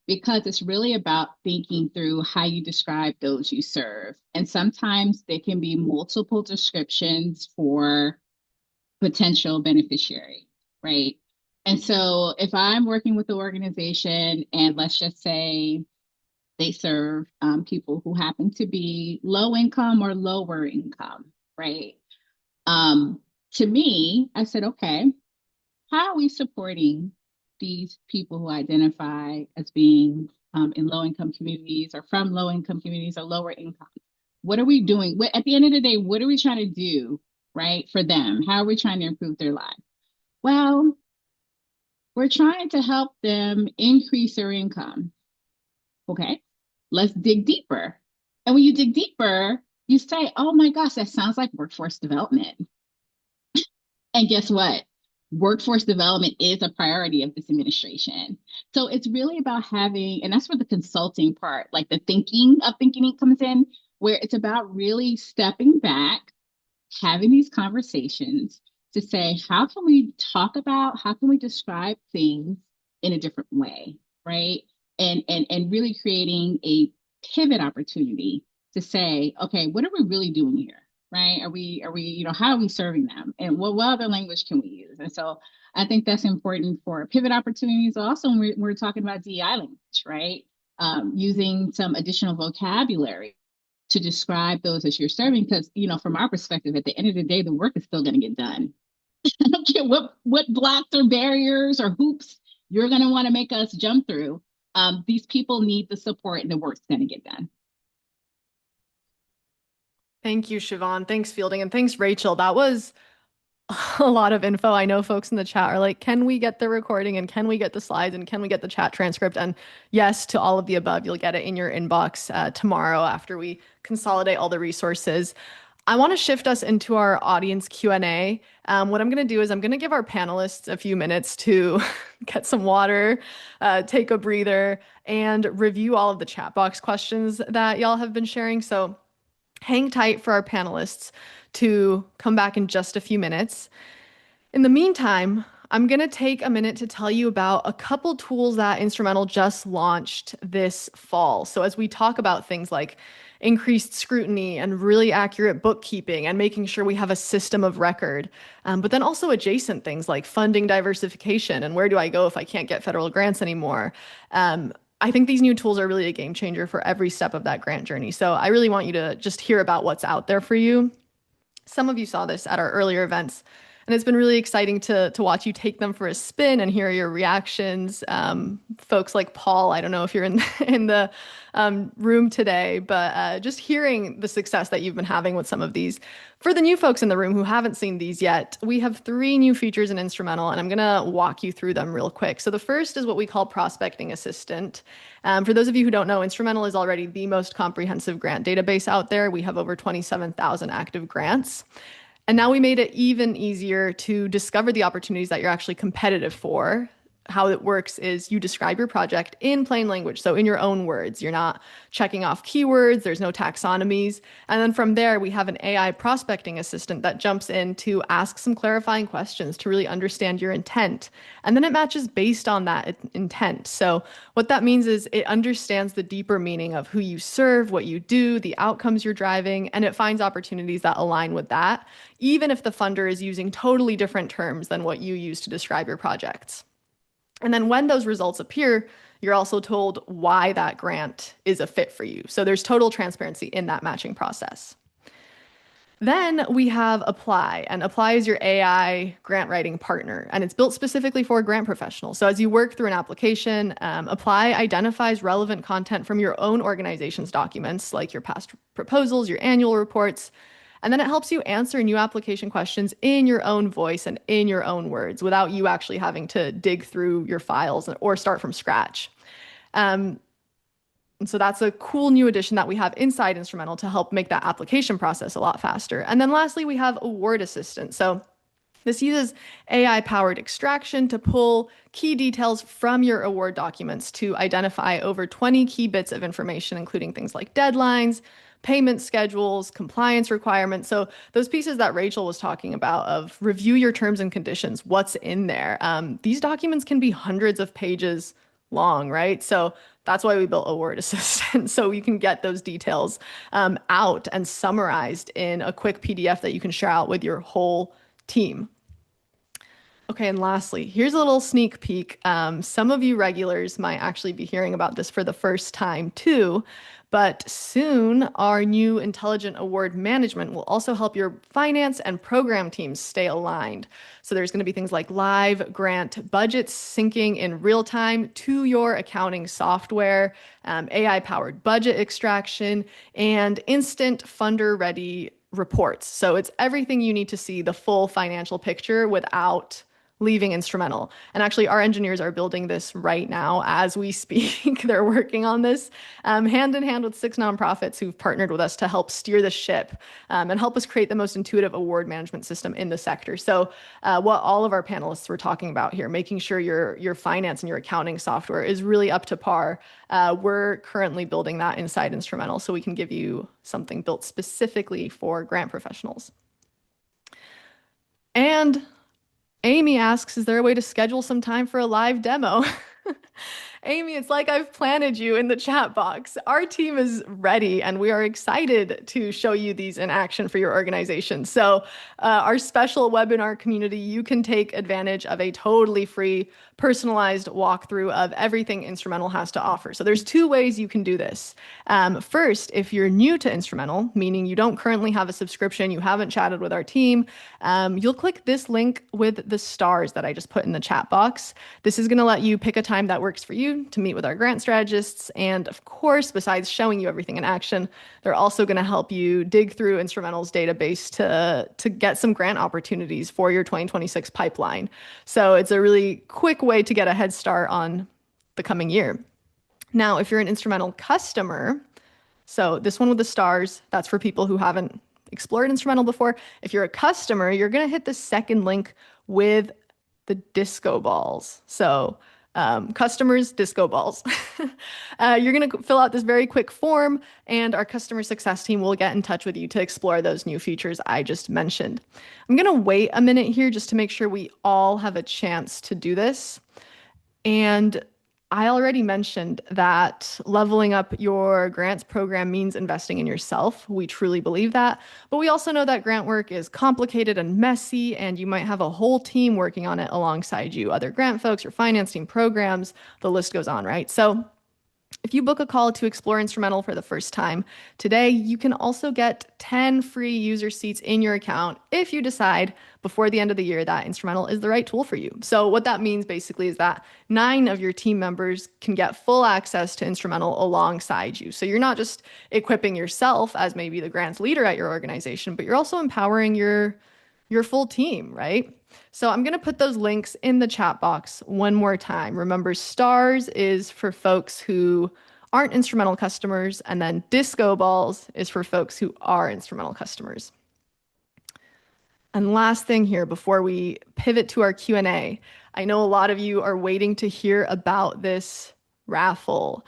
because it's really about thinking through how you describe those you serve. And sometimes there can be multiple descriptions for potential beneficiary, right? And so if I'm working with the organization and let's just say they serve people who happen to be low income or lower income, right? To me, I said, okay, how are we supporting these people who identify as being in low income communities or from low income communities or lower income? What are we doing? At the end of the day, what are we trying to do, right, for them? How are we trying to improve their lives? Well, we're trying to help them increase their income. Okay, let's dig deeper. And when you dig deeper, you say, oh my gosh, that sounds like workforce development. And guess what? Workforce development is a priority of this administration. So it's really about having, and that's where the consulting part, like the thinking comes in, where it's about really stepping back, having these conversations to say, how can we describe things in a different way, right? And really creating a pivot opportunity to say, okay, what are we really doing here? Right? Are we, how are we serving them? And what other language can we use? And so I think that's important for pivot opportunities. Also, when we're talking about DEI language, right? Using some additional vocabulary to describe those as you're serving, because, from our perspective, at the end of the day, the work is still going to get done. I don't care what blocks or barriers or hoops you're going to want to make us jump through. These people need the support and the work's going to get done. Thank you, Shavonn. Thanks, Fielding, and thanks, Rachel. That was a lot of info. I know folks in the chat are like, can we get the recording and can we get the slides and can we get the chat transcript? And yes, to all of the above, you'll get it in your inbox tomorrow after we consolidate all the resources. I want to shift us into our audience Q&A. What I'm going to do is I'm going to give our panelists a few minutes to get some water, take a breather, and review all of the chat box questions that y'all have been sharing. So hang tight for our panelists to come back in just a few minutes. In the meantime, I'm going to take a minute to tell you about a couple tools that Instrumentl just launched this fall. So as we talk about things like increased scrutiny and really accurate bookkeeping and making sure we have a system of record, but then also adjacent things like funding diversification and where do I go if I can't get federal grants anymore. I think these new tools are really a game changer for every step of that grant journey. So I really want you to just hear about what's out there for you. Some of you saw this at our earlier events, and it's been really exciting to watch you take them for a spin and hear your reactions. Folks like Paul, I don't know if you're in the room today, but just hearing the success that you've been having with some of these. For the new folks in the room who haven't seen these yet, we have 3 new features in Instrumentl, and I'm going to walk you through them real quick. So the first is what we call Prospecting Assistant. For those of you who don't know, Instrumentl is already the most comprehensive grant database out there. We have over 27,000 active grants. And now we made it even easier to discover the opportunities that you're actually competitive for. How it works is you describe your project in plain language, so in your own words. You're not checking off keywords, there's no taxonomies. And then from there, we have an AI prospecting assistant that jumps in to ask some clarifying questions to really understand your intent. And then it matches based on that intent. So what that means is it understands the deeper meaning of who you serve, what you do, the outcomes you're driving, and it finds opportunities that align with that, even if the funder is using totally different terms than what you use to describe your projects. And then when those results appear, you're also told why that grant is a fit for you. So there's total transparency in that matching process. Then we have Apply, and Apply is your AI grant writing partner, and it's built specifically for grant professionals. So as you work through an application, Apply identifies relevant content from your own organization's documents, like your past proposals, your annual reports, and then it helps you answer new application questions in your own voice and in your own words without you actually having to dig through your files or start from scratch. And so that's a cool new addition that we have inside Instrumentl to help make that application process a lot faster. And then lastly, we have Award Assistant. So this uses AI-powered extraction to pull key details from your award documents to identify over 20 key bits of information, including things like deadlines, payment schedules, compliance requirements. So those pieces that Rachel was talking about of review your terms and conditions, what's in there. These documents can be hundreds of pages long, right? So that's why we built Award Assistant. So you can get those details out and summarized in a quick PDF that you can share out with your whole team. Okay, and lastly, here's a little sneak peek. Some of you regulars might actually be hearing about this for the first time too, but soon our new Intelligent Award Management will also help your finance and program teams stay aligned. So there's going to be things like live grant budgets syncing in real time to your accounting software, AI-powered budget extraction, and instant funder-ready reports. So it's everything you need to see the full financial picture without leaving Instrumentl. And actually, our engineers are building this right now as we speak. They're working on this hand in hand with 6 nonprofits who've partnered with us to help steer the ship and help us create the most intuitive award management system in the sector. So what all of our panelists were talking about here, making sure your finance and your accounting software is really up to par. We're currently building that inside Instrumentl so we can give you something built specifically for grant professionals. And Amy asks, is there a way to schedule some time for a live demo? Amy, it's like I've planted you in the chat box. Our team is ready and we are excited to show you these in action for your organization. So our special webinar community, you can take advantage of a totally free personalized walkthrough of everything Instrumentl has to offer. So there's two ways you can do this. First, if you're new to Instrumentl, meaning you don't currently have a subscription, you haven't chatted with our team, you'll click this link with the stars that I just put in the chat box. This is going to let you pick a time that works for you to meet with our grant strategists. And of course, besides showing you everything in action, they're also going to help you dig through Instrumentl's database to get some grant opportunities for your 2026 pipeline. So it's a really quick way to get a head start on the coming year. Now, if you're an Instrumentl customer, so this one with the stars, that's for people who haven't explored Instrumentl before. If you're a customer, you're going to hit the second link with the disco balls. So customers, disco balls. You're going to fill out this very quick form, and our customer success team will get in touch with you to explore those new features I just mentioned. I'm going to wait a minute here just to make sure we all have a chance to do this. And I already mentioned that leveling up your grants program means investing in yourself. We truly believe that. But we also know that grant work is complicated and messy, and you might have a whole team working on it alongside you, other grant folks, your finance team, programs, the list goes on, right? So if you book a call to explore Instrumentl for the first time today, you can also get 10 free user seats in your account if you decide before the end of the year that Instrumentl is the right tool for you. So what that means basically is that 9 of your team members can get full access to Instrumentl alongside you. So you're not just equipping yourself as maybe the grants leader at your organization, but you're also empowering your full team, right? So I'm going to put those links in the chat box one more time. Remember, stars is for folks who aren't Instrumentl customers, and then disco balls is for folks who are Instrumentl customers. And last thing here before we pivot to our Q&A, I know a lot of you are waiting to hear about this raffle.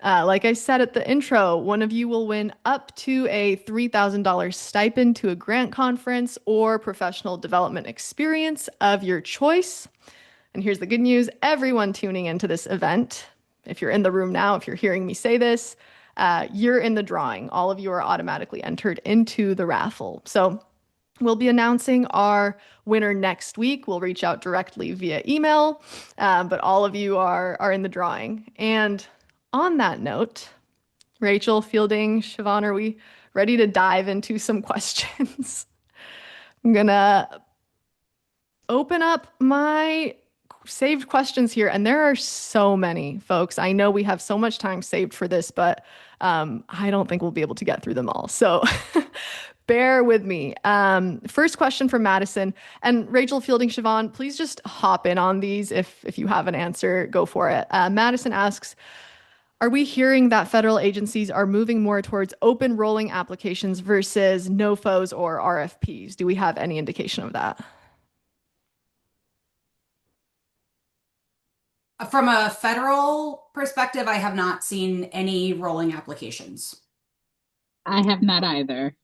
Like I said at the intro, one of you will win up to a $3,000 stipend to a grant conference or professional development experience of your choice. And here's the good news. Everyone tuning into this event, if you're in the room now, if you're hearing me say this, you're in the drawing. All of you are automatically entered into the raffle. So we'll be announcing our winner next week. We'll reach out directly via email, but all of you are in the drawing. And on that note, Rachel, Fielding, Shavonn, are we ready to dive into some questions? I'm going to open up my saved questions here, and there are so many, folks. I know we have so much time saved for this, but I don't think we'll be able to get through them all. So bear with me. First question from Madison. And Rachel, Fielding, Shavonn, please just hop in on these. If you have an answer, go for it. Madison asks, are we hearing that federal agencies are moving more towards open rolling applications versus NOFOs or RFPs? Do we have any indication of that? From a federal perspective, I have not seen any rolling applications. I have not either.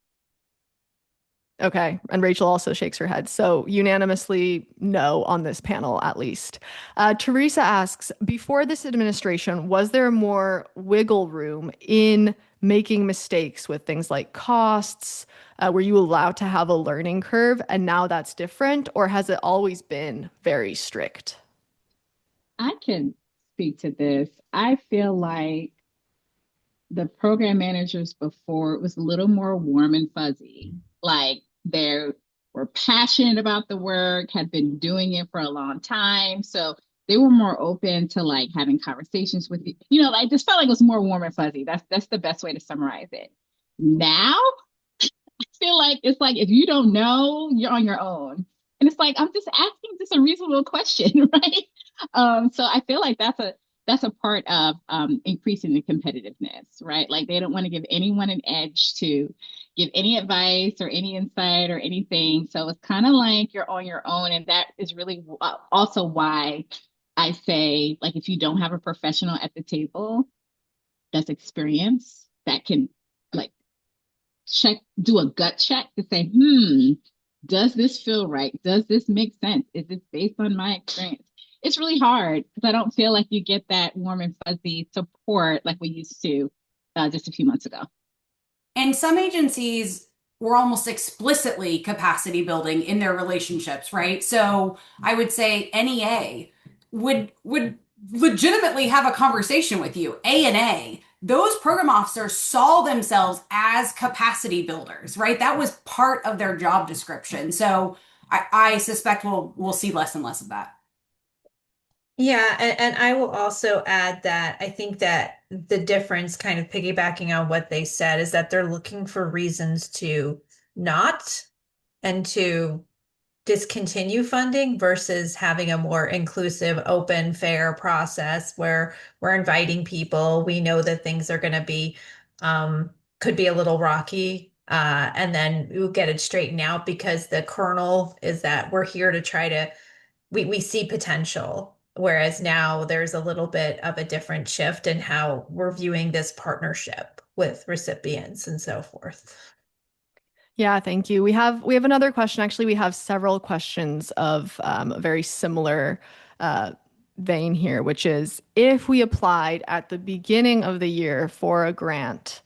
Okay. And Rachel also shakes her head. So unanimously no on this panel, at least. Teresa asks, before this administration, was there more wiggle room in making mistakes with things like costs? Were you allowed to have a learning curve and now that's different? Or has it always been very strict? I can speak to this. I feel like the program managers before it was a little more warm and fuzzy. Like they were passionate about the work, had been doing it for a long time. So they were more open to like having conversations with you. You know, I just felt like it was more warm and fuzzy. That's the best way to summarize it. Now, I feel like it's like if you don't know, you're on your own. And it's like, I'm just asking just a reasonable question, right? So I feel like that's a part of increasing the competitiveness, right? Like they don't want to give anyone an edge to give any advice or any insight or anything. So it's kind of like you're on your own. And that is really also why I say, like, if you don't have a professional at the table that's experienced, that can like do a gut check to say, does this feel right? Does this make sense? Is this based on my experience? It's really hard because I don't feel like you get that warm and fuzzy support like we used to just a few months ago. And some agencies were almost explicitly capacity building in their relationships, right? So I would say NEA would legitimately have a conversation with you. A&A, those program officers saw themselves as capacity builders, right? That was part of their job description. So I suspect we'll see less and less of that. Yeah, and I will also add that I think that the difference, kind of piggybacking on what they said, is that they're looking for reasons to not and to discontinue funding versus having a more inclusive, open, fair process where we're inviting people. We know that things are going to be, could be a little rocky. And then we'll get it straightened out because the kernel is that we're here to try to, we see potential. Whereas now there's a little bit of a different shift in how we're viewing this partnership with recipients and so forth. Yeah, thank you. We have another question. Actually, we have several questions of a very similar uh, vein here, which is if we applied at the beginning of the year for a grant,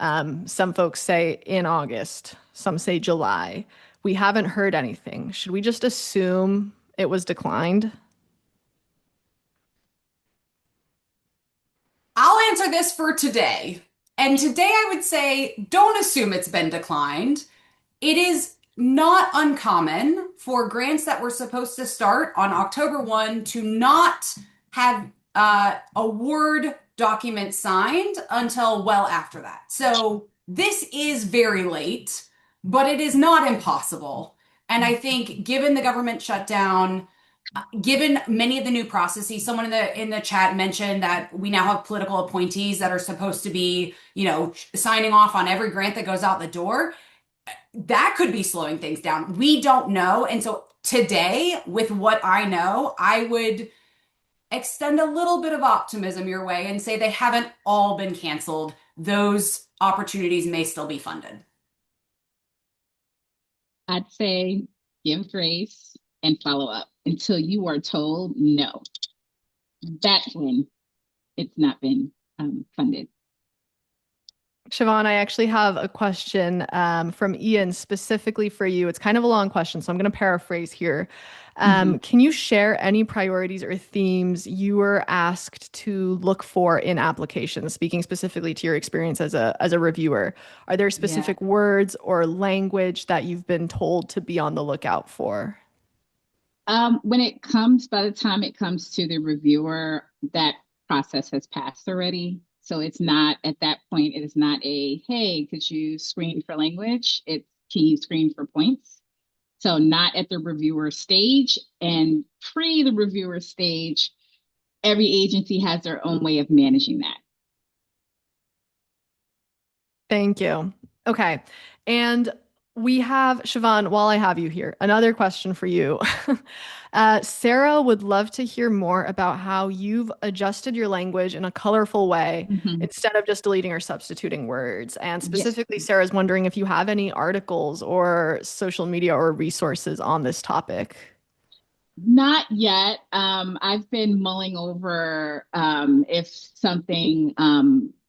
some folks say in August, some say July. We haven't heard anything. Should we just assume it was declined? I'll answer this for today. And today I would say don't assume it's been declined. It is not uncommon for grants that were supposed to start on October 1 to not have a Word document signed until well after that. So this is very late, but it is not impossible. And I think given the government shutdown, given many of the new processes, someone in the chat mentioned that we now have political appointees that are supposed to be, signing off on every grant that goes out the door. That could be slowing things down. We don't know. And so today, with what I know, I would extend a little bit of optimism your way and say they haven't all been canceled. Those opportunities may still be funded. I'd say give grace and follow up until you are told no. That's when it's not been funded. Shavonn, I actually have a question from Ian specifically for you. It's kind of a long question, so I'm going to paraphrase here. Can you share any priorities or themes you were asked to look for in applications, speaking specifically to your experience as a reviewer? Are there specific words or language that you've been told to be on the lookout for? When by the time it comes to the reviewer, that process has passed already. So it's not at that point, it is not hey, could you screen for language? It's, can you screen for points? So not at the reviewer stage, and pre the reviewer stage, every agency has their own way of managing that. Thank you. Okay. And we have, Shavonn, while I have you here, another question for you. Sarah would love to hear more about how you've adjusted your language in a colorful way instead of just deleting or substituting words. And specifically, Sarah's wondering if you have any articles or social media or resources on this topic. Not yet. I've been mulling over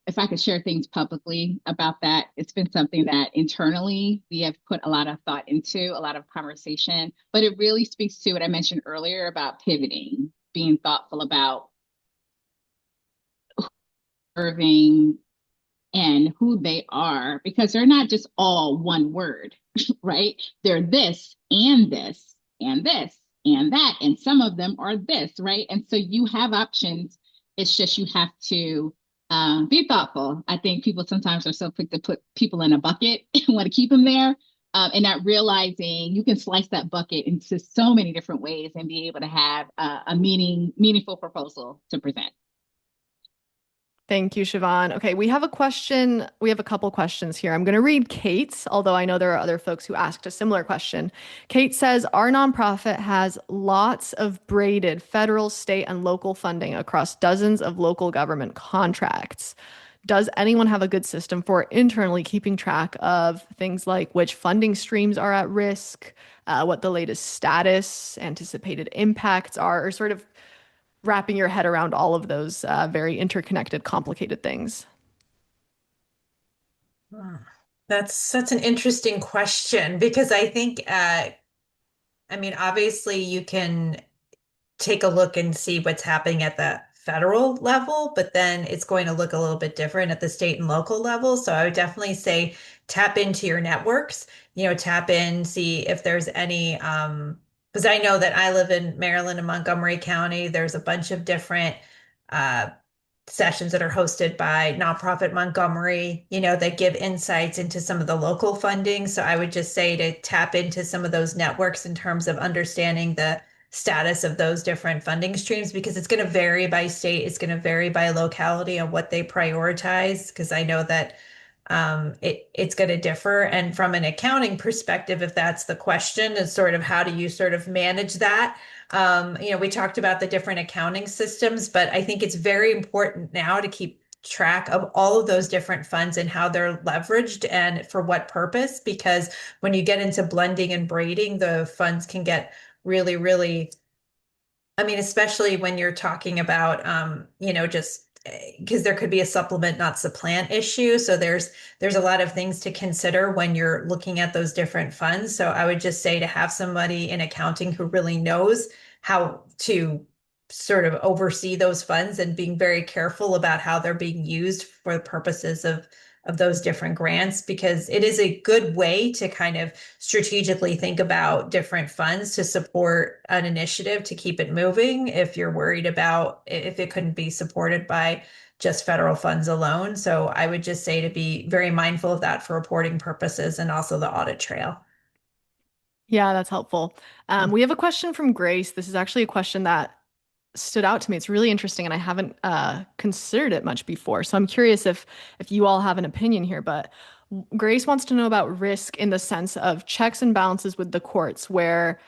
if I could share things publicly about that. It's been something that internally we have put a lot of thought into, a lot of conversation, but it really speaks to what I mentioned earlier about pivoting, being thoughtful about serving and who they are, because they're not just all one word, right? They're this and this and this and that, and some of them are this, right? And so you have options. It's just you have to be thoughtful. I think people sometimes are so quick to put people in a bucket and want to keep them there, and not realizing you can slice that bucket into so many different ways and be able to have a meaningful proposal to present. Thank you, Shavonn. Okay, we have a question. We have a couple questions here. I'm going to read Kate's, although I know there are other folks who asked a similar question. Kate says, our nonprofit has lots of braided federal, state, and local funding across dozens of local government contracts. Does anyone have a good system for internally keeping track of things like which funding streams are at risk, what the latest status, anticipated impacts are, or sort of wrapping your head around all of those very interconnected, complicated things? That's an interesting question because I think, obviously you can take a look and see what's happening at the federal level, but then it's going to look a little bit different at the state and local level. So I would definitely say tap into your networks, tap in, see if there's any, because I know that I live in Maryland and Montgomery County. There's a bunch of different uh, sessions that are hosted by nonprofit Montgomery, that give insights into some of the local funding. So I would just say to tap into some of those networks in terms of understanding the status of those different funding streams, because it's going to vary by state, it's going to vary by locality on what they prioritize. Because I know that it's going to differ. And from an accounting perspective, if that's the question, is sort of how do you sort of manage that? We talked about the different accounting systems, but I think it's very important now to keep track of all of those different funds and how they're leveraged and for what purpose, because when you get into blending and braiding, the funds can get really, really, I mean, especially when you're talking about, just because there could be a supplement, not supplant issue. So there's a lot of things to consider when you're looking at those different funds. So I would just say to have somebody in accounting who really knows how to sort of oversee those funds and being very careful about how they're being used for the purposes of those different grants, because it is a good way to kind of strategically think about different funds to support an initiative to keep it moving if you're worried about if it couldn't be supported by just federal funds alone. So I would just say to be very mindful of that for reporting purposes and also the audit trail. Yeah, that's helpful. We have a question from Grace. This is actually a question that stood out to me. It's really interesting, and I haven't considered it much before. So I'm curious if you all have an opinion here. But Grace wants to know about risk in the sense of checks and balances with the courts, where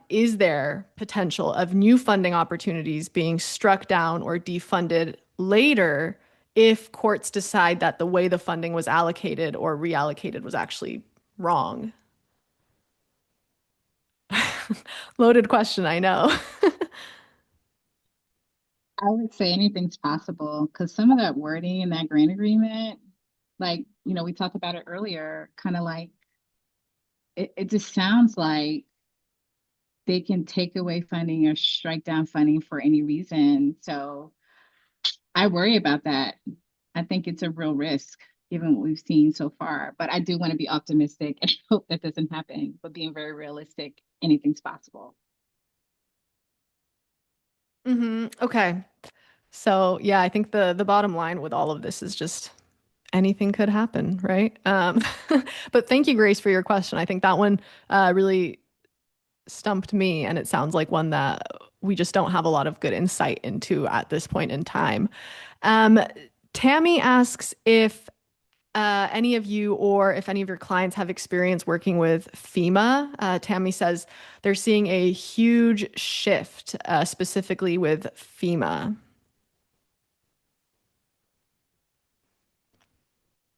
is there potential of new funding opportunities being struck down or defunded later if courts decide that the way the funding was allocated or reallocated was actually wrong? Loaded question, I know. I would say anything's possible because some of that wording in that grant agreement, like, we talked about it earlier, kind of like it just sounds like they can take away funding or strike down funding for any reason. So I worry about that. I think it's a real risk given what we've seen so far. But I do want to be optimistic and hope that doesn't happen. But being very realistic, anything's possible. Okay. So yeah, I think the bottom line with all of this is just anything could happen, right? But thank you, Grace, for your question. I think that one really stumped me, and it sounds like one that we just don't have a lot of good insight into at this point in time. Um, Tammy asks if any of you or if any of your clients have experience working with FEMA. Tammy says they're seeing a huge shift, specifically with FEMA.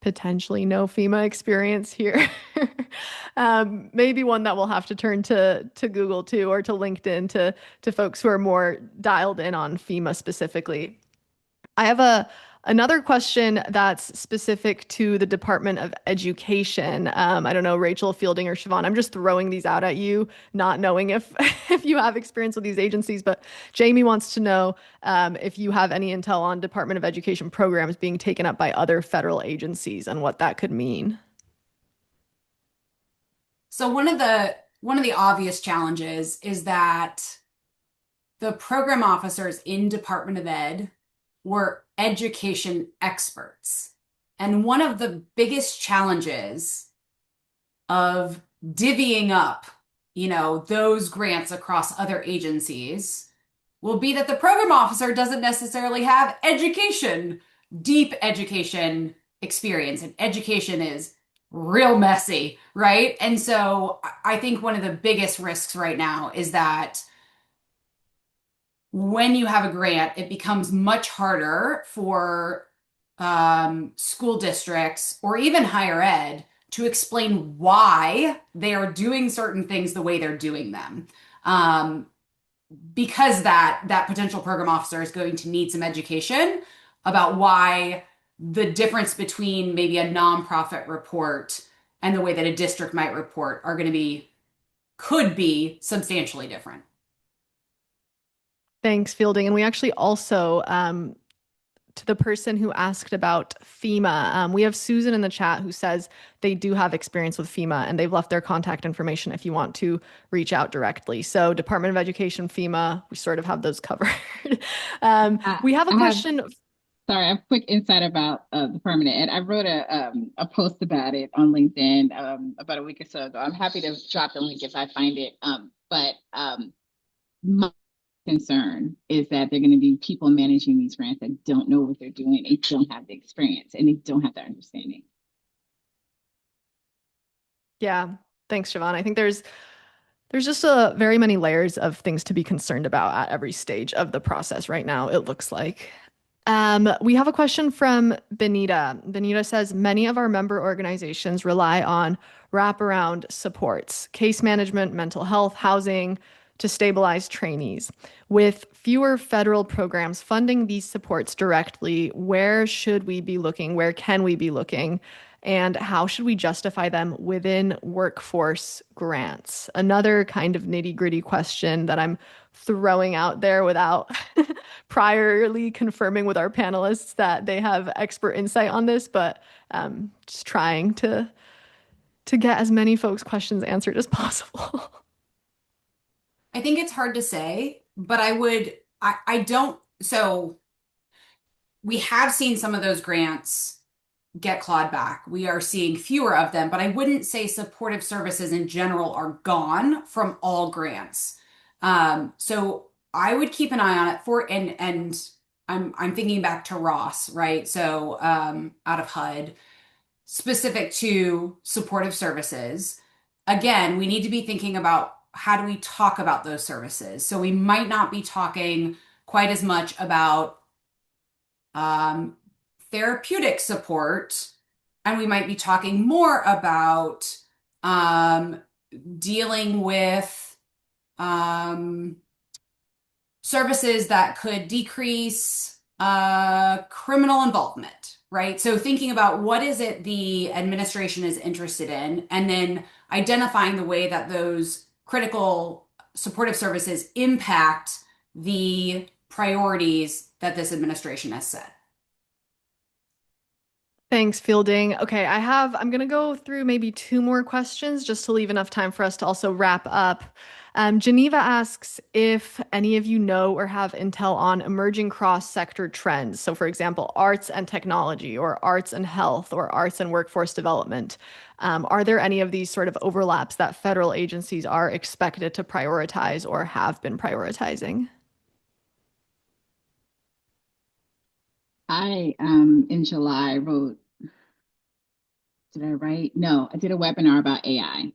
Potentially no FEMA experience here. Maybe one that we'll have to turn to Google too, or to LinkedIn to folks who are more dialed in on FEMA specifically. I have another question that's specific to the Department of Education. I don't know, Rachel, Fielding, or Shavonn. I'm just throwing these out at you, not knowing if if you have experience with these agencies. But Jamie wants to know if you have any intel on Department of Education programs being taken up by other federal agencies and what that could mean. So one of the obvious challenges is that the program officers in Department of Ed were education experts. And one of the biggest challenges of divvying up, those grants across other agencies will be that the program officer doesn't necessarily have deep education experience. And education is real messy, right? And so I think one of the biggest risks right now is that when you have a grant, it becomes much harder for school districts or even higher ed to explain why they are doing certain things the way they're doing them. Because that potential program officer is going to need some education about why the difference between maybe a nonprofit report and the way that a district might report could be substantially different. Thanks, Fielding. And we actually also, to the person who asked about FEMA, we have Susan in the chat who says they do have experience with FEMA and they've left their contact information if you want to reach out directly. So Department of Education, FEMA, we sort of have those covered. We have a I have, question. sorry, I have a quick insight about Department of Ed. I wrote a post about it on LinkedIn about a week or so ago. I'm happy to drop the link if I find it. But my concern is that they're going to be people managing these grants that don't know what they're doing. They don't have the experience and they don't have the understanding. Yeah, thanks, Shavonn. I think there's just a very many layers of things to be concerned about at every stage of the process right now, it looks like. We have a question from Benita. Benita says, many of our member organizations rely on wraparound supports, case management, mental health, housing to stabilize trainees. With fewer federal programs funding these supports directly, where should we be looking? Where can we be looking? And how should we justify them within workforce grants? Another kind of nitty-gritty question that I'm throwing out there without priorly confirming with our panelists that they have expert insight on this, but just trying to get as many folks' questions answered as possible. I think it's hard to say, but I don't, so we have seen some of those grants get clawed back. We are seeing fewer of them, but I wouldn't say supportive services in general are gone from all grants. So I would keep an eye on it and I'm thinking back to Ross, right? So out of HUD, specific to supportive services. Again, we need to be thinking about how do we talk about those services. So we might not be talking quite as much about um, therapeutic support, and we might be talking more about um, dealing with um, services that could decrease criminal involvement, right? So thinking about what is it the administration is interested in, and then identifying the way that those critical supportive services impact the priorities that this administration has set. Thanks, Fielding. Okay, I'm going to go through maybe two more questions just to leave enough time for us to also wrap up. Geneva asks if any of you know or have intel on emerging cross-sector trends. So, for example, arts and technology, or arts and health, or arts and workforce development. Are there any of these sort of overlaps that federal agencies are expected to prioritize or have been prioritizing? I in July wrote, did I write? No, I did a webinar about AI.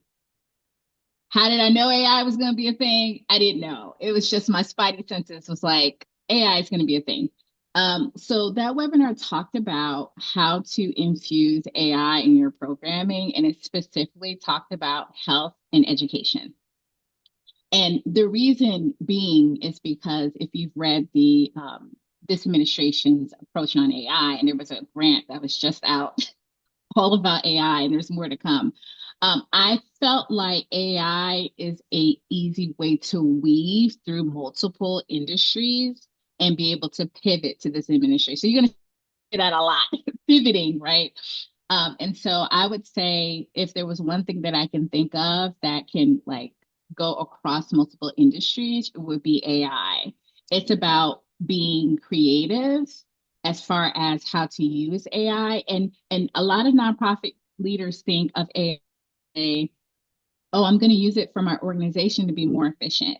How did I know AI was going to be a thing? I didn't know. It was just my spidey senses was like, AI is going to be a thing. So that webinar talked about how to infuse AI in your programming, and it specifically talked about health and education. And the reason being is because if you've read this administration's approach on AI, and there was a grant that was just out all about AI, and there's more to come. I felt like AI is a easy way to weave through multiple industries and be able to pivot to this administration. So you're going to see that a lot, pivoting, right? And so I would say if there was one thing that I can think of that can like go across multiple industries, it would be AI. It's about being creative as far as how to use AI. And a lot of nonprofit leaders think of AI, oh, I'm going to use it for my organization to be more efficient.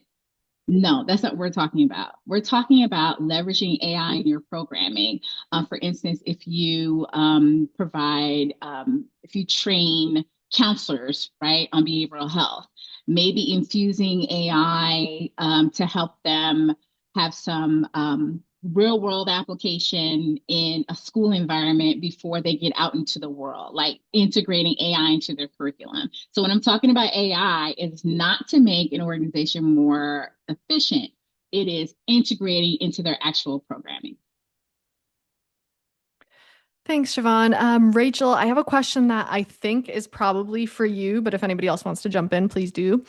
No, that's not what we're talking about. We're talking about leveraging AI in your programming. For instance, if you if you train counselors, right, on behavioral health, maybe infusing AI to help them have some real world application in a school environment before they get out into the world, like integrating AI into their curriculum. So when I'm talking about AI, it's not to make an organization more efficient. It is integrating into their actual programming. Thanks, Shavonn. Rachel, I have a question that I think is probably for you, but if anybody else wants to jump in, please do.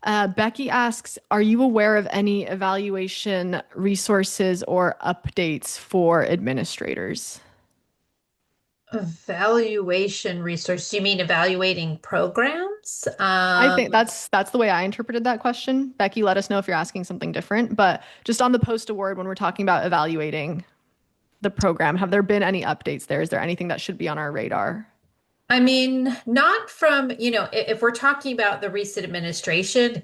Becky asks, are you aware of any evaluation resources or updates for administrators? Evaluation resource. Do you mean evaluating programs? I think that's the way I interpreted that question. Becky, let us know if you're asking something different. But just on the post award, when we're talking about evaluating the program, have there been any updates there? Is there anything that should be on our radar? I mean, not from, if we're talking about the recent administration,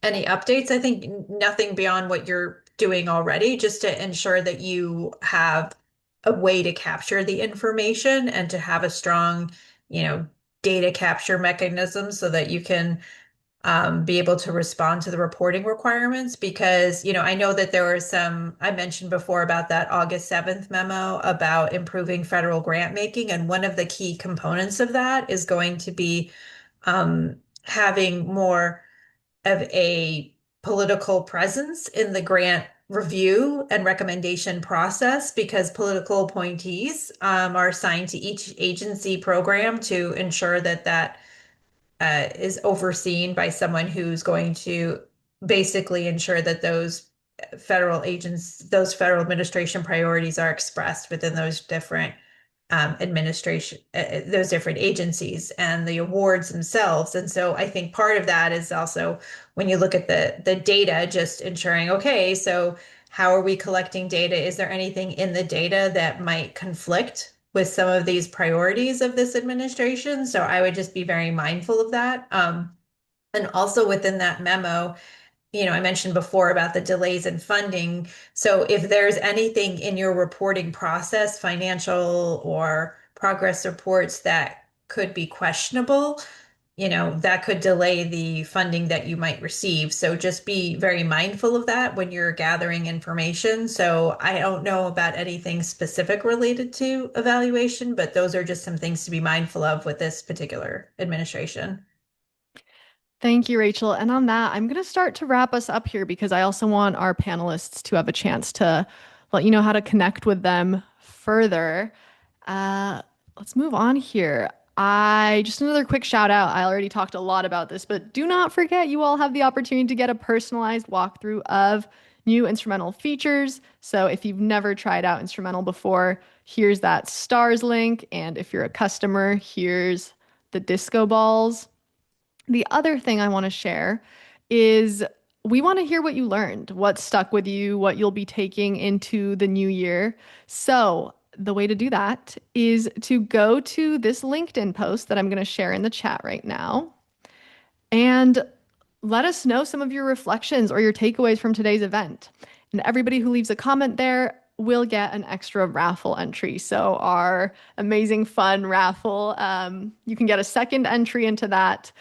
any updates? I think nothing beyond what you're doing already, just to ensure that you have a way to capture the information and to have a strong, you know, data capture mechanism so that you can be able to respond to the reporting requirements. Because, I know that there were some, I mentioned before about that August 7th memo about improving federal grant making. And one of the key components of that is going to be having more of a political presence in the grant review and recommendation process, because political appointees are assigned to each agency program to ensure that is overseen by someone who's going to basically ensure that those federal administration priorities are expressed within those different those different agencies and the awards themselves. And so I think part of that is also when you look at the data, just ensuring, okay, so how are we collecting data? Is there anything in the data that might conflict with some of these priorities of this administration? So I would just be very mindful of that. And also within that memo, I mentioned before about the delays in funding. So if there's anything in your reporting process, financial or progress reports that could be questionable, that could delay the funding that you might receive. So just be very mindful of that when you're gathering information. So I don't know about anything specific related to evaluation, but those are just some things to be mindful of with this particular administration. Thank you, Rachel. And on that, I'm going to start to wrap us up here because I also want our panelists to have a chance to let you know how to connect with them further. Uh, let's move on here. Just another quick shout out. I already talked a lot about this, but do not forget you all have the opportunity to get a personalized walkthrough of new Instrumentl features. So if you've never tried out Instrumentl before, here's that stars link. And if you're a customer, here's the disco balls. The other thing I want to share is we want to hear what you learned, what stuck with you, what you'll be taking into the new year. So, the way to do that is to go to this LinkedIn post that I'm going to share in the chat right now and let us know some of your reflections or your takeaways from today's event. And everybody who leaves a comment there will get an extra raffle entry. So, our amazing, fun raffle, you can get a second entry into that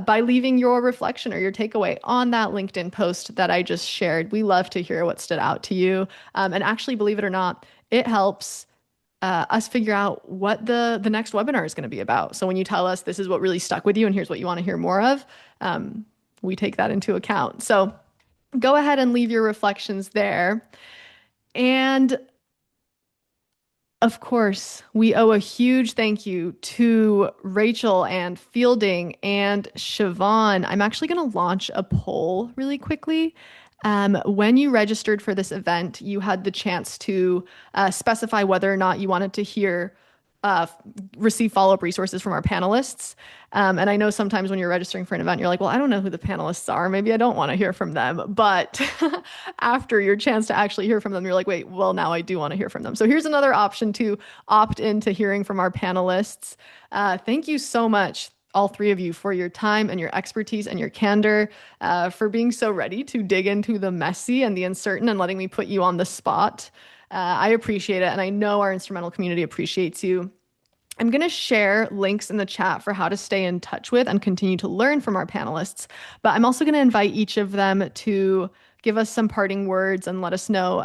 by leaving your reflection or your takeaway on that LinkedIn post that I just shared. We love to hear what stood out to you. And actually, believe it or not, it helps us figure out what the next webinar is going to be about. So when you tell us this is what really stuck with you and here's what you want to hear more of, we take that into account. So go ahead and leave your reflections there. And of course, we owe a huge thank you to Rachel and Fielding and Shavonn. I'm actually going to launch a poll really quickly. When you registered for this event, you had the chance to specify whether or not you wanted to uh, receive follow-up resources from our panelists. And I know sometimes when you're registering for an event, you're like, well, I don't know who the panelists are. Maybe I don't want to hear from them. But after your chance to actually hear from them, you're like, wait, well, now I do want to hear from them. So here's another option to opt into hearing from our panelists. Thank you so much, all three of you, for your time and your expertise and your candor, for being so ready to dig into the messy and the uncertain and letting me put you on the spot. I appreciate it. And I know our Instrumentl community appreciates you. I'm going to share links in the chat for how to stay in touch with and continue to learn from our panelists. But I'm also going to invite each of them to give us some parting words and let us know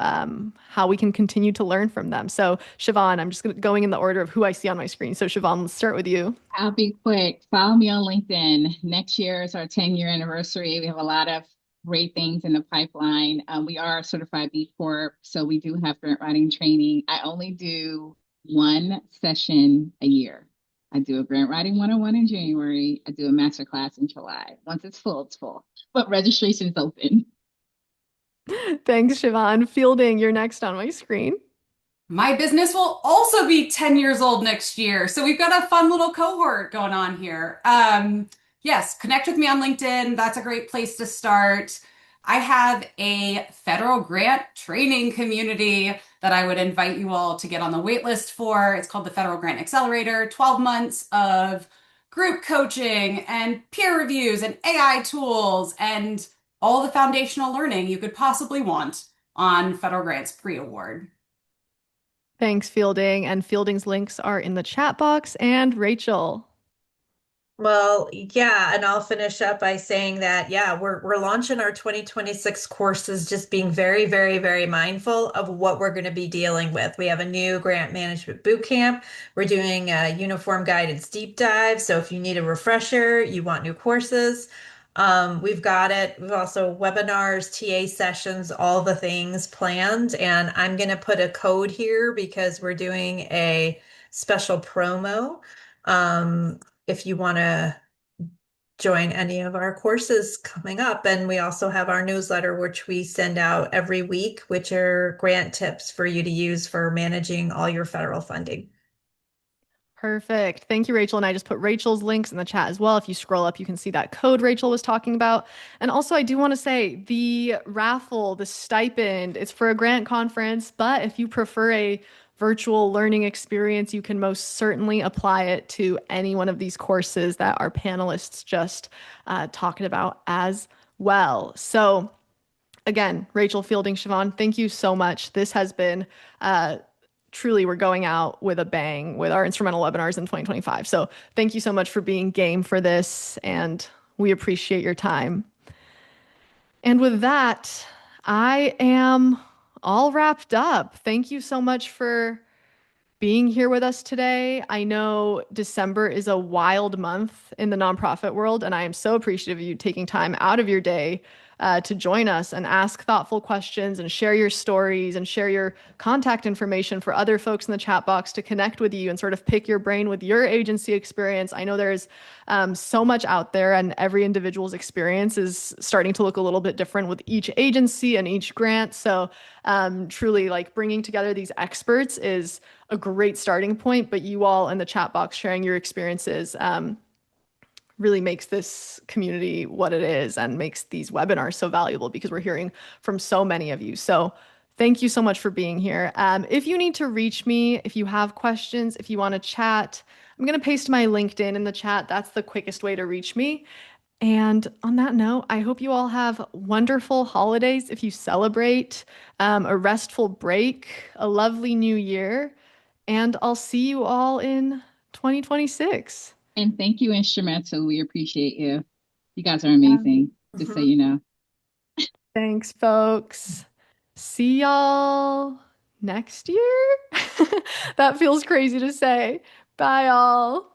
how we can continue to learn from them. So, Shavonn, I'm just going in the order of who I see on my screen. So, Shavonn, let's start with you. I'll be quick. Follow me on LinkedIn. Next year is our 10-year anniversary. We have a lot of great things in the pipeline. We are a certified B Corp, so we do have grant writing training. I only do one session a year. I do a grant writing 101 in January. I do a master class in July. Once it's full, it's full. But registration is open. Thanks, Shavonn. Fielding, you're next on my screen. My business will also be 10 years old next year. So we've got a fun little cohort going on here. Yes, connect with me on LinkedIn. That's a great place to start. I have a federal grant training community that I would invite you all to get on the wait list for. It's called the Federal Grant Accelerator, 12 months of group coaching and peer reviews and AI tools and all the foundational learning you could possibly want on federal grants pre-award. Thanks, Fielding. And Fielding's links are in the chat box. And Rachel. Well, yeah, and I'll finish up by saying that, yeah, we're launching our 2026 courses, just being very, very, very mindful of what we're going to be dealing with. We have a new grant management boot camp. We're doing a uniform guidance deep dive. So if you need a refresher, you want new courses, we've got it. We've also webinars, TA sessions, all the things planned. And I'm going to put a code here because we're doing a special promo. If you want to join any of our courses coming up. And we also have our newsletter, which we send out every week, which are grant tips for you to use for managing all your federal funding. Perfect. Thank you, Rachel. And I just put Rachel's links in the chat as well. If you scroll up, you can see that code Rachel was talking about. And also, I do want to say the raffle, the stipend, it's for a grant conference, but if you prefer a virtual learning experience, you can most certainly apply it to any one of these courses that our panelists just talking about as well. So again, Rachel, Fielding, Shavonn, thank you so much. This has been truly, we're going out with a bang with our Instrumentl webinars in 2025. So thank you so much for being game for this, and we appreciate your time. And with that, I am all wrapped up. Thank you so much for being here with us today. I know December is a wild month in the nonprofit world, and I am so appreciative of you taking time out of your day to join us and ask thoughtful questions and share your stories and share your contact information for other folks in the chat box to connect with you and sort of pick your brain with your agency experience. I know there's so much out there, and every individual's experience is starting to look a little bit different with each agency and each grant. So truly, like, bringing together these experts is a great starting point, but you all in the chat box sharing your experiences really makes this community what it is and makes these webinars so valuable because we're hearing from so many of you. So thank you so much for being here. If you need to reach me, if you have questions, if you want to chat, I'm going to paste my LinkedIn in the chat. That's the quickest way to reach me. And on that note, I hope you all have wonderful holidays if you celebrate, a restful break, a lovely new year, and I'll see you all in 2026. And thank you, Instrumentl. We appreciate you. You guys are amazing, just so you know. Thanks, folks. See y'all next year. That feels crazy to say. Bye, all.